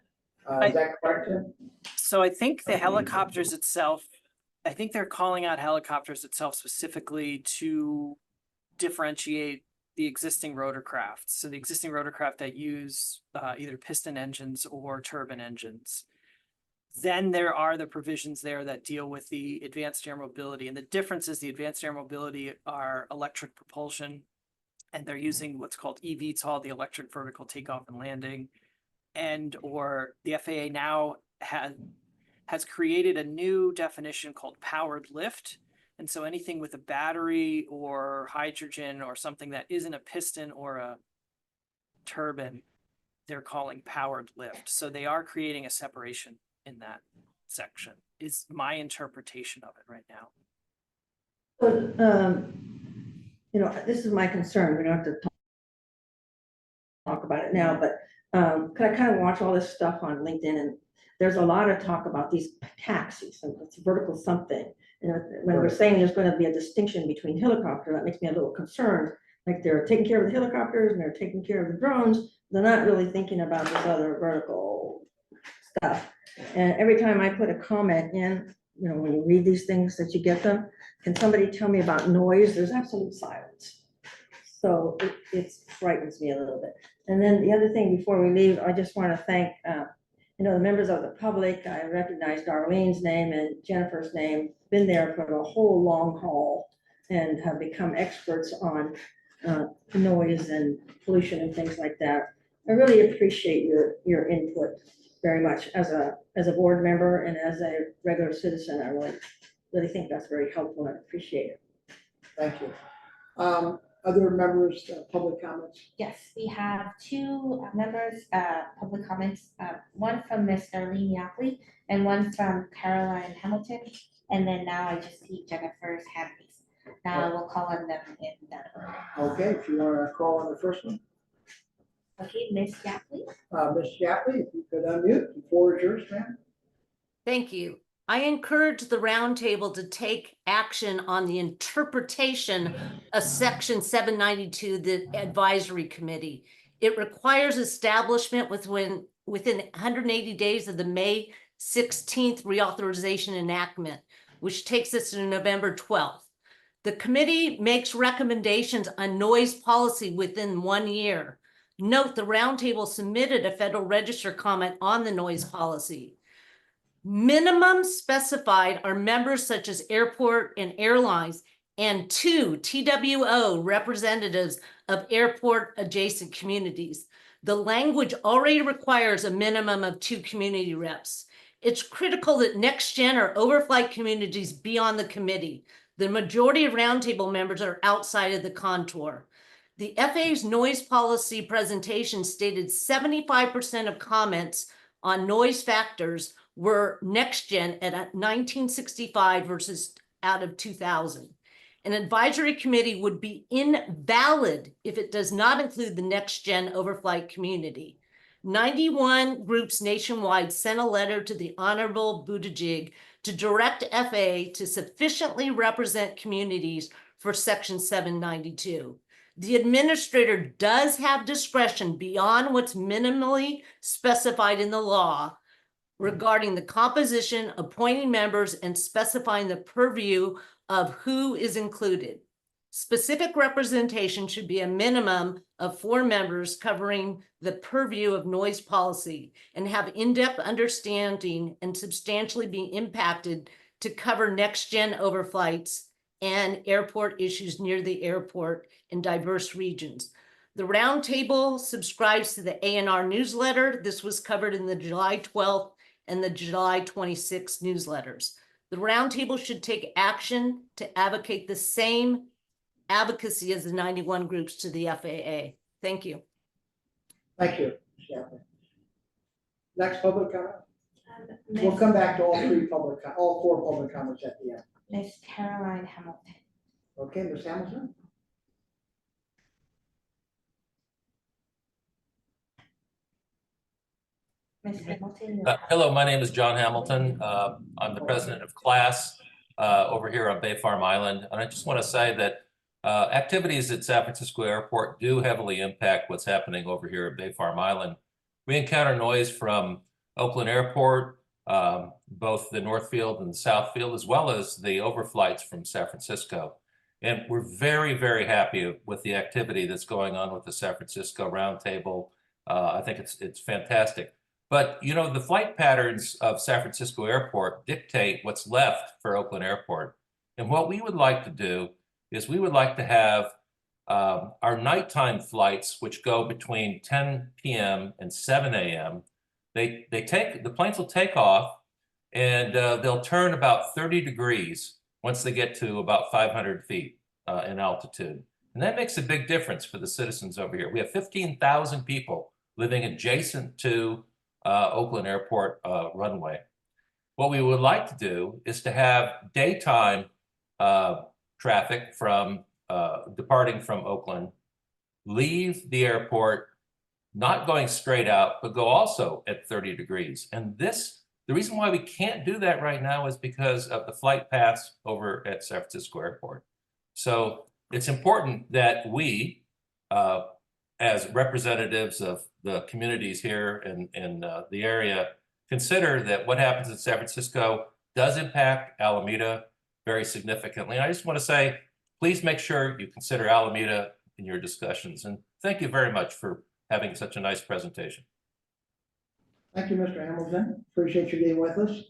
Is that correct, Tim? So I think the helicopters itself, I think they're calling out helicopters itself specifically to differentiate the existing rotorcraft. So the existing rotorcraft that use either piston engines or turbine engines. Then there are the provisions there that deal with the advanced air mobility. And the difference is the advanced air mobility are electric propulsion, and they're using what's called eVTOL, the electric vertical takeoff and landing. And or the FAA now has created a new definition called powered lift. And so anything with a battery or hydrogen or something that isn't a piston or a turbine, they're calling powered lift. So they are creating a separation in that section, is my interpretation of it right now. This is my concern. We don't have to talk about it now, but could I kind of watch all this stuff on LinkedIn, and there's a lot of talk about these taxis and it's vertical something. And when we're saying there's going to be a distinction between helicopter, that makes me a little concerned. Like they're taking care of the helicopters and they're taking care of the drones. They're not really thinking about this other vertical stuff. And every time I put a comment in, when you read these things that you get them, can somebody tell me about noise? There's absolute silence. So it frightens me a little bit. And then the other thing before we leave, I just want to thank, the members of the public. I recognize Darlene's name and Jennifer's name, been there for the whole long haul and have become experts on noise and pollution and things like that. I really appreciate your input very much as a board member and as a regular citizen. I really think that's very helpful and appreciate it. Thank you. other members, public comments? Yes, we have two members, public comments, one from Ms. Darlene Yackley and one from Caroline Hamilton. And then now I just see Jennifer's hand raised. Now we'll call on them in that order. Okay, if you want to call on the first one. Okay, Ms. Yackley? Ms. Shapley, if you could unmute, the floor is yours, ma'am. Thank you. I encourage the roundtable to take action on the interpretation of section 792, the advisory committee. It requires establishment within 180 days of the May 16th reauthorization enactment, which takes us to November 12th. The committee makes recommendations on noise policy within 1 year. Note the roundtable submitted a Federal Register comment on the noise policy. Minimum specified are members such as airport and airlines and 2 TWO representatives of airport adjacent communities. The language already requires a minimum of 2 community reps. It's critical that next gen or overflight communities be on the committee. The majority of roundtable members are outside of the contour. The FAA's noise policy presentation stated 75% of comments on noise factors were next gen at 1965 versus out of 2000. An advisory committee would be invalid if it does not include the next gen overflight community. 91 groups nationwide sent a letter to the Honorable Buttigieg to direct FAA to sufficiently represent communities for section 792. The administrator does have discretion beyond what's minimally specified in the law regarding the composition, appointing members, and specifying the purview of who is included. Specific representation should be a minimum of 4 members covering the purview of noise policy and have in-depth understanding and substantially be impacted to cover next-gen overflights and airport issues near the airport in diverse regions. The roundtable subscribes to the ANR newsletter. This was covered in the July 12th and the July 26th newsletters. The roundtable should take action to advocate the same advocacy as the 91 groups to the FAA. Thank you. Thank you, Ms. Shapley. Next public comment? We'll come back to all 4 public comments at the end. Ms. Caroline Hamilton. Okay, Ms. Hamilton? Ms. Hamilton. Hello, my name is John Hamilton. I'm the president of class over here on Bay Farm Island. And I just want to say that activities at San Francisco Airport do heavily impact what's happening over here at Bay Farm Island. We encounter noise from Oakland Airport, both the North Field and the South Field, as well as the overflights from San Francisco. And we're very, very happy with the activity that's going on with the San Francisco Roundtable. I think it's fantastic. But, you know, the flight patterns of San Francisco Airport dictate what's left for Oakland Airport. And what we would like to do is we would like to have our nighttime flights, which go between 10 p.m. and 7 a.m. The planes will take off and they'll turn about 30 degrees once they get to about 500 feet in altitude. And that makes a big difference for the citizens over here. We have 15,000 people living adjacent to Oakland Airport runway. What we would like to do is to have daytime traffic from departing from Oakland, leave the airport, not going straight out, but go also at 30 degrees. And the reason why we can't do that right now is because of the flight paths over at San Francisco Airport. So it's important that we, as representatives of the communities here in the area, consider that what happens in San Francisco does impact Alameda very significantly. And I just want to say, please make sure you consider Alameda in your discussions. And thank you very much for having such a nice presentation. Thank you, Mr. Hamilton. Appreciate you being with us.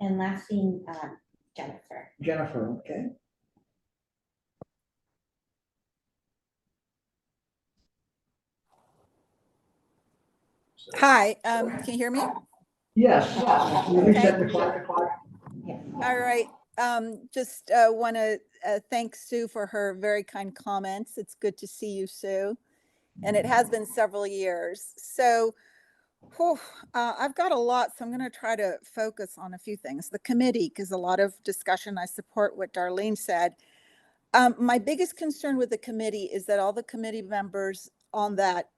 And lastly, Jennifer. Jennifer, okay. Hi, can you hear me? Yes. You Okay. reset the clock. All right. Just want to thank Sue for her very kind comments. It's good to see you, Sue. And it has been several years. So I've got a lot, so I'm going to try to focus on a few things. The committee, because a lot of discussion, I support what Darlene said. My biggest concern with the committee is that all the committee members on that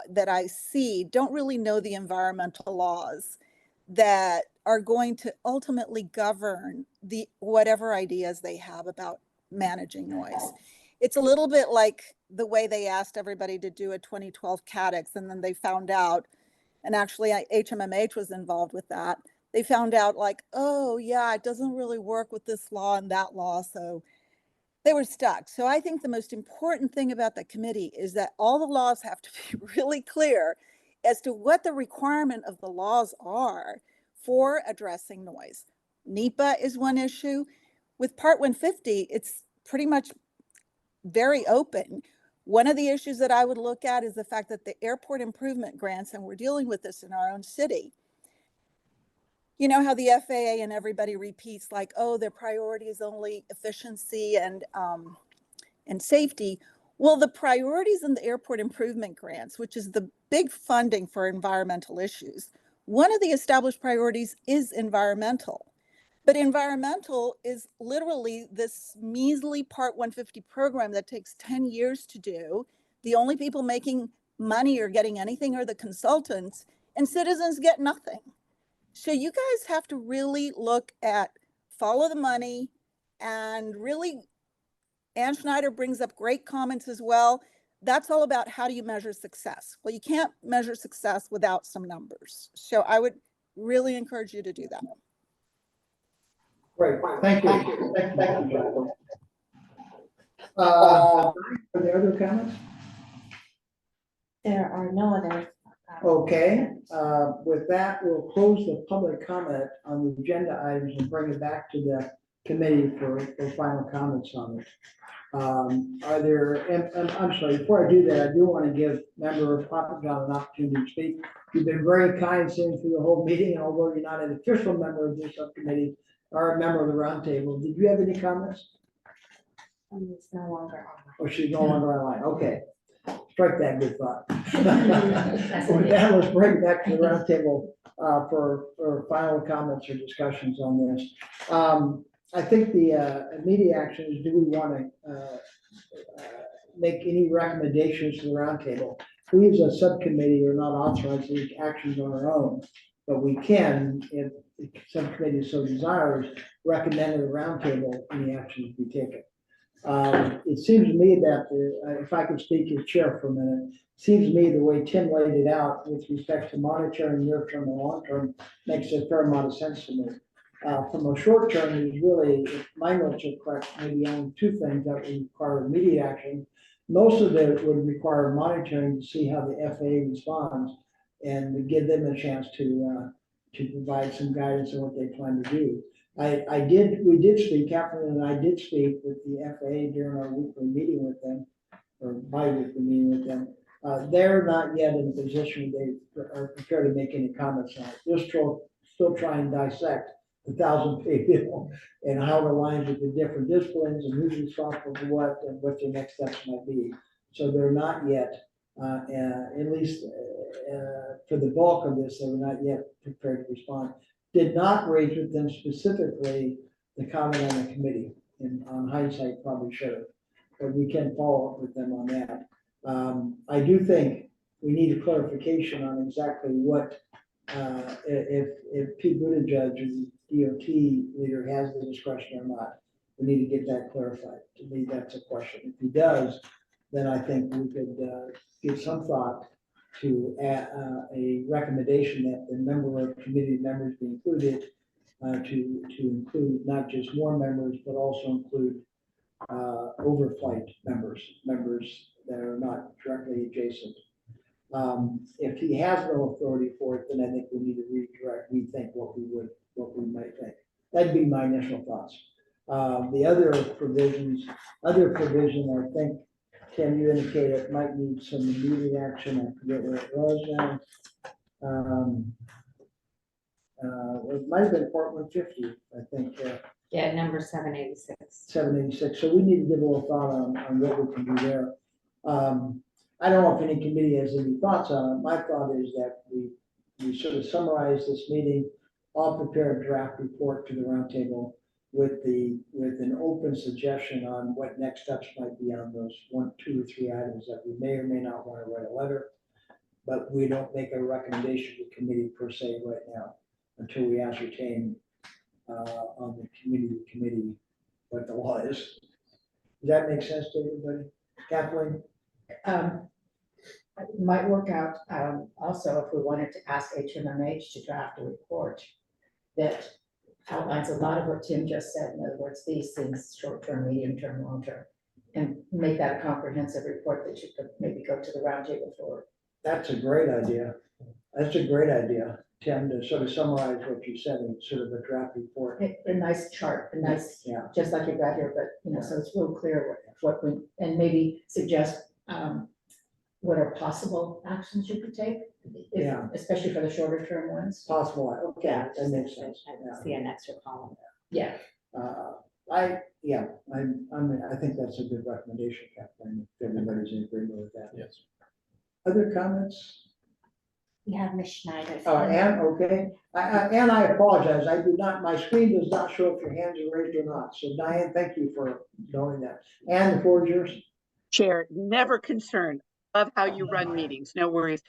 that I see don't really know the environmental laws that are going to ultimately govern the whatever ideas they have about managing noise. It's a little bit like the way they asked everybody to do a 2012 CADEX, and then they found out, and actually HMMH was involved with that. They found out like, oh yeah, it doesn't really work with this law and that law, so they were stuck. So I think the most important thing about the committee is that all the laws have to be really clear as to what the requirement of the laws are for addressing noise. NEPA is one issue. With Part 150, it's pretty much very open. One of the issues that I would look at is the fact that the airport improvement grants, and we're dealing with this in our own city, you know how the FAA and everybody repeats like, oh, their priority is only efficiency and safety. Well, the priorities in the airport improvement grants, which is the big funding for environmental issues, one of the established priorities is environmental. But environmental is literally this measly Part 150 program that takes 10 years to do. The only people making money or getting anything are the consultants, and citizens get nothing. So you guys have to really look at follow the money, and really, Ann Schneider brings up great comments as well. That's all about how do you measure success? Well, you can't measure success without some numbers. So I would really encourage you to do that. Great, thank you. Thank you. Are there other comments? There are no other. Okay, with that, we'll close the public comment on the agenda items and bring it back to the committee for final comments on it. Are there, and I'm sorry, before I do that, I do want to give Member Papa John an opportunity to speak. You've been very kind sitting through the whole meeting, and although you're not an official member of this subcommittee or a member of the roundtable, did you have any comments? It's no longer online. Or she's no longer online, okay. Strike that good thought. With that, let's bring it back to the roundtable for final comments or discussions on this. I think the immediate action is, do we want to make any recommendations to the roundtable? We as a subcommittee are not authorized to take actions on our own, but we can, if the subcommittee so desires, recommend to the roundtable any actions be taken. It seems to me that if I could speak as chair for a minute, it seems to me the way Tim laid it out with respect to monitoring near-term and long-term makes a fair amount of sense to me. From a short term, is really, if my notes are correct, maybe only two things that would require immediate action. Most of it would require monitoring to see how the FAA responds and to give them a chance to provide some guidance on what they plan to do. We did speak, Catherine and I did speak with the FAA during our weekly meeting with them, or bi-weekly meeting with them. They're not yet in a position they are prepared to make any comments on it. They're still trying to dissect the 1,000-page bill and how it aligns with the different disciplines and who's responsible for what and what the next steps might be. So they're not yet, at least for the bulk of this, they were not yet prepared to respond. Did not raise with them specifically the comment on the committee, and on hindsight probably should have, but we can follow up with them on that. I do think we need a clarification on exactly what, if Pete Buttigieg, DOT leader, has the discretion or not. We need to get that clarified. To me, that's a question. If he does, then I think we could give some thought to a recommendation that the number of committee members be included, to include not just more members, but also include overflight members that are not directly adjacent. If he has no authority for it, then I think we need to rethink what we might think. That'd be my initial thoughts. The other provision, I think, Tim, you indicated it might need some immediate action. I forget where it was now. It might have been part 150, I think, Yeah, number 786. 786. So we need to give a little thought on what we can do there. I don't know if any committee has any thoughts on it. My thought is that we sort of summarize this meeting. I'll prepare a draft report to the roundtable with an open suggestion on what next steps might be on those 1, 2, or 3 items that we may or may not want to write a letter. But we don't make a recommendation to committee per se right now until we ascertain on the committee what the law is. Does that make sense to everybody? Kathleen? It might work out, also if we wanted to ask HMMH to draft a report that outlines a lot of what Tim just said. In other words, these things, short-term, medium-term, long-term, and make that a comprehensive report that you could maybe go to the roundtable for. That's a great idea. That's a great idea, Tim, to sort of summarize what you said in sort of a draft report. A nice chart, a nice, Yeah. just like you got here, but, so it's real clear what we, and maybe suggest, what are possible actions you could take? Yeah. Especially for the shorter term ones. Possible, okay, that makes sense. I see an extra column. Yeah. I think that's a good recommendation, Kathleen, if everybody's in agreement with that. Yes. Other comments? We have Ms. Schneider. Ann, okay. Ann, I apologize. I do not, my screen does not show if your hands are raised or not. So Diane, thank you for knowing that. Ann, the floor is yours. Chair, never concerned. Love how you run meetings, no worries.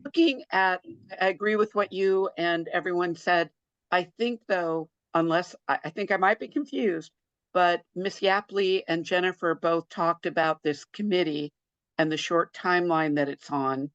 Looking at, I agree with what you and everyone said. I think though, unless, I think I might be confused, but Ms. Yapley and Jennifer both talked about this committee and the short timeline that it's on.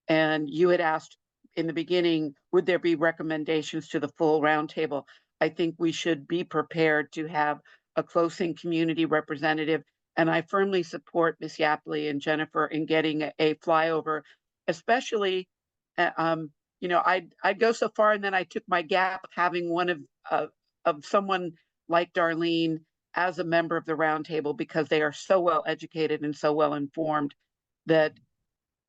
And you had asked in the beginning, would there be recommendations to the full roundtable? I think we should be prepared to have a close-in community representative. And I firmly support Ms. Yapley and Jennifer in getting a flyover, especially, I'd go so far and then I took my gap having one of someone like Darlene as a member of the roundtable because they are so well educated and so well informed that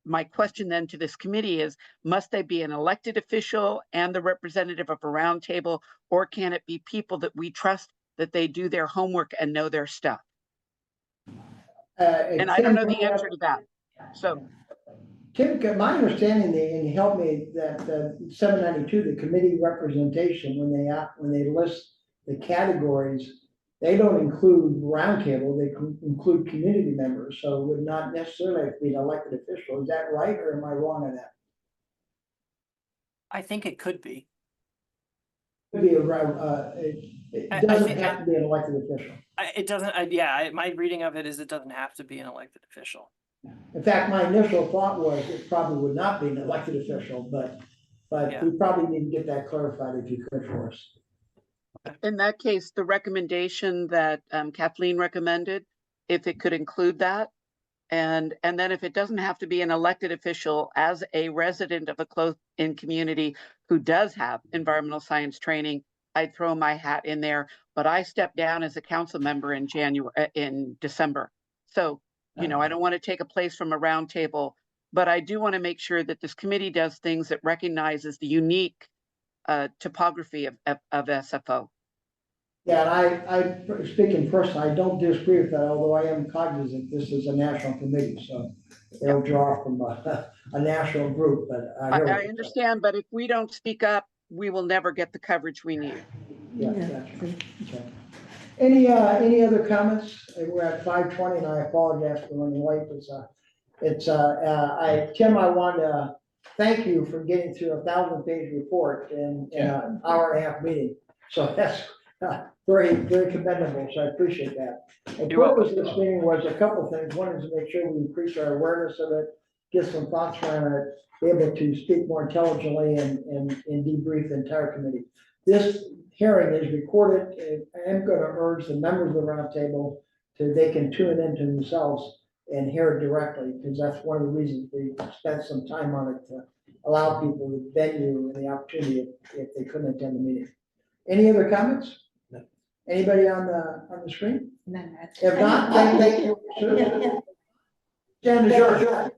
my question then to this committee is, must they be an elected official and the representative of a roundtable, or can it be people that we trust that they do their homework and know their stuff? And I don't know the answer to that. So, Tim, my understanding, and you helped me, that 792, the committee representation, when they list the categories, they don't include roundtable, they include community members, so it would not necessarily have to be an elected official. Is that right, or am I wrong on that? I think it could be. Could be it doesn't have to be an elected official. It doesn't, my reading of it is it doesn't have to be an elected official. In fact, my initial thought was it probably would not be an elected official, but Yeah. we probably need to get that clarified if you could for us. in that case, the recommendation that Kathleen recommended, if it could include that, and then if it doesn't have to be an elected official, as a resident of a close-in community who does have environmental science training, I'd throw my hat in there. But I stepped down as a council member in December. So, I don't want to take a place from a roundtable, but I do want to make sure that this committee does things that recognizes the unique topography of SFO. Yeah, and I speaking personally, I don't disagree with that, although I am cognizant this is a national committee, so they'll draw from a national group, but. I understand, but if we don't speak up, we will never get the coverage we need. Yeah, gotcha. Okay. Any other comments? We're at 5:20 and I apologize for running late. Tim, I want to thank you for getting through a 1,000-page report in an hour and a half meeting. So that's very, very commendable. So I appreciate that. The purpose of this meeting was a couple things. One is to make sure we increase our awareness of it, get some thoughts around it, be able to speak more intelligently and debrief the entire committee. This hearing is recorded. I am going to urge the members of the roundtable they can tune it into themselves and hear it directly, because that's one of the reasons we spent some time on it, to allow people the venue and the opportunity if they couldn't attend the meeting. Any other comments? No. Anybody on the screen? No. If not, thank you. Jen, is yours.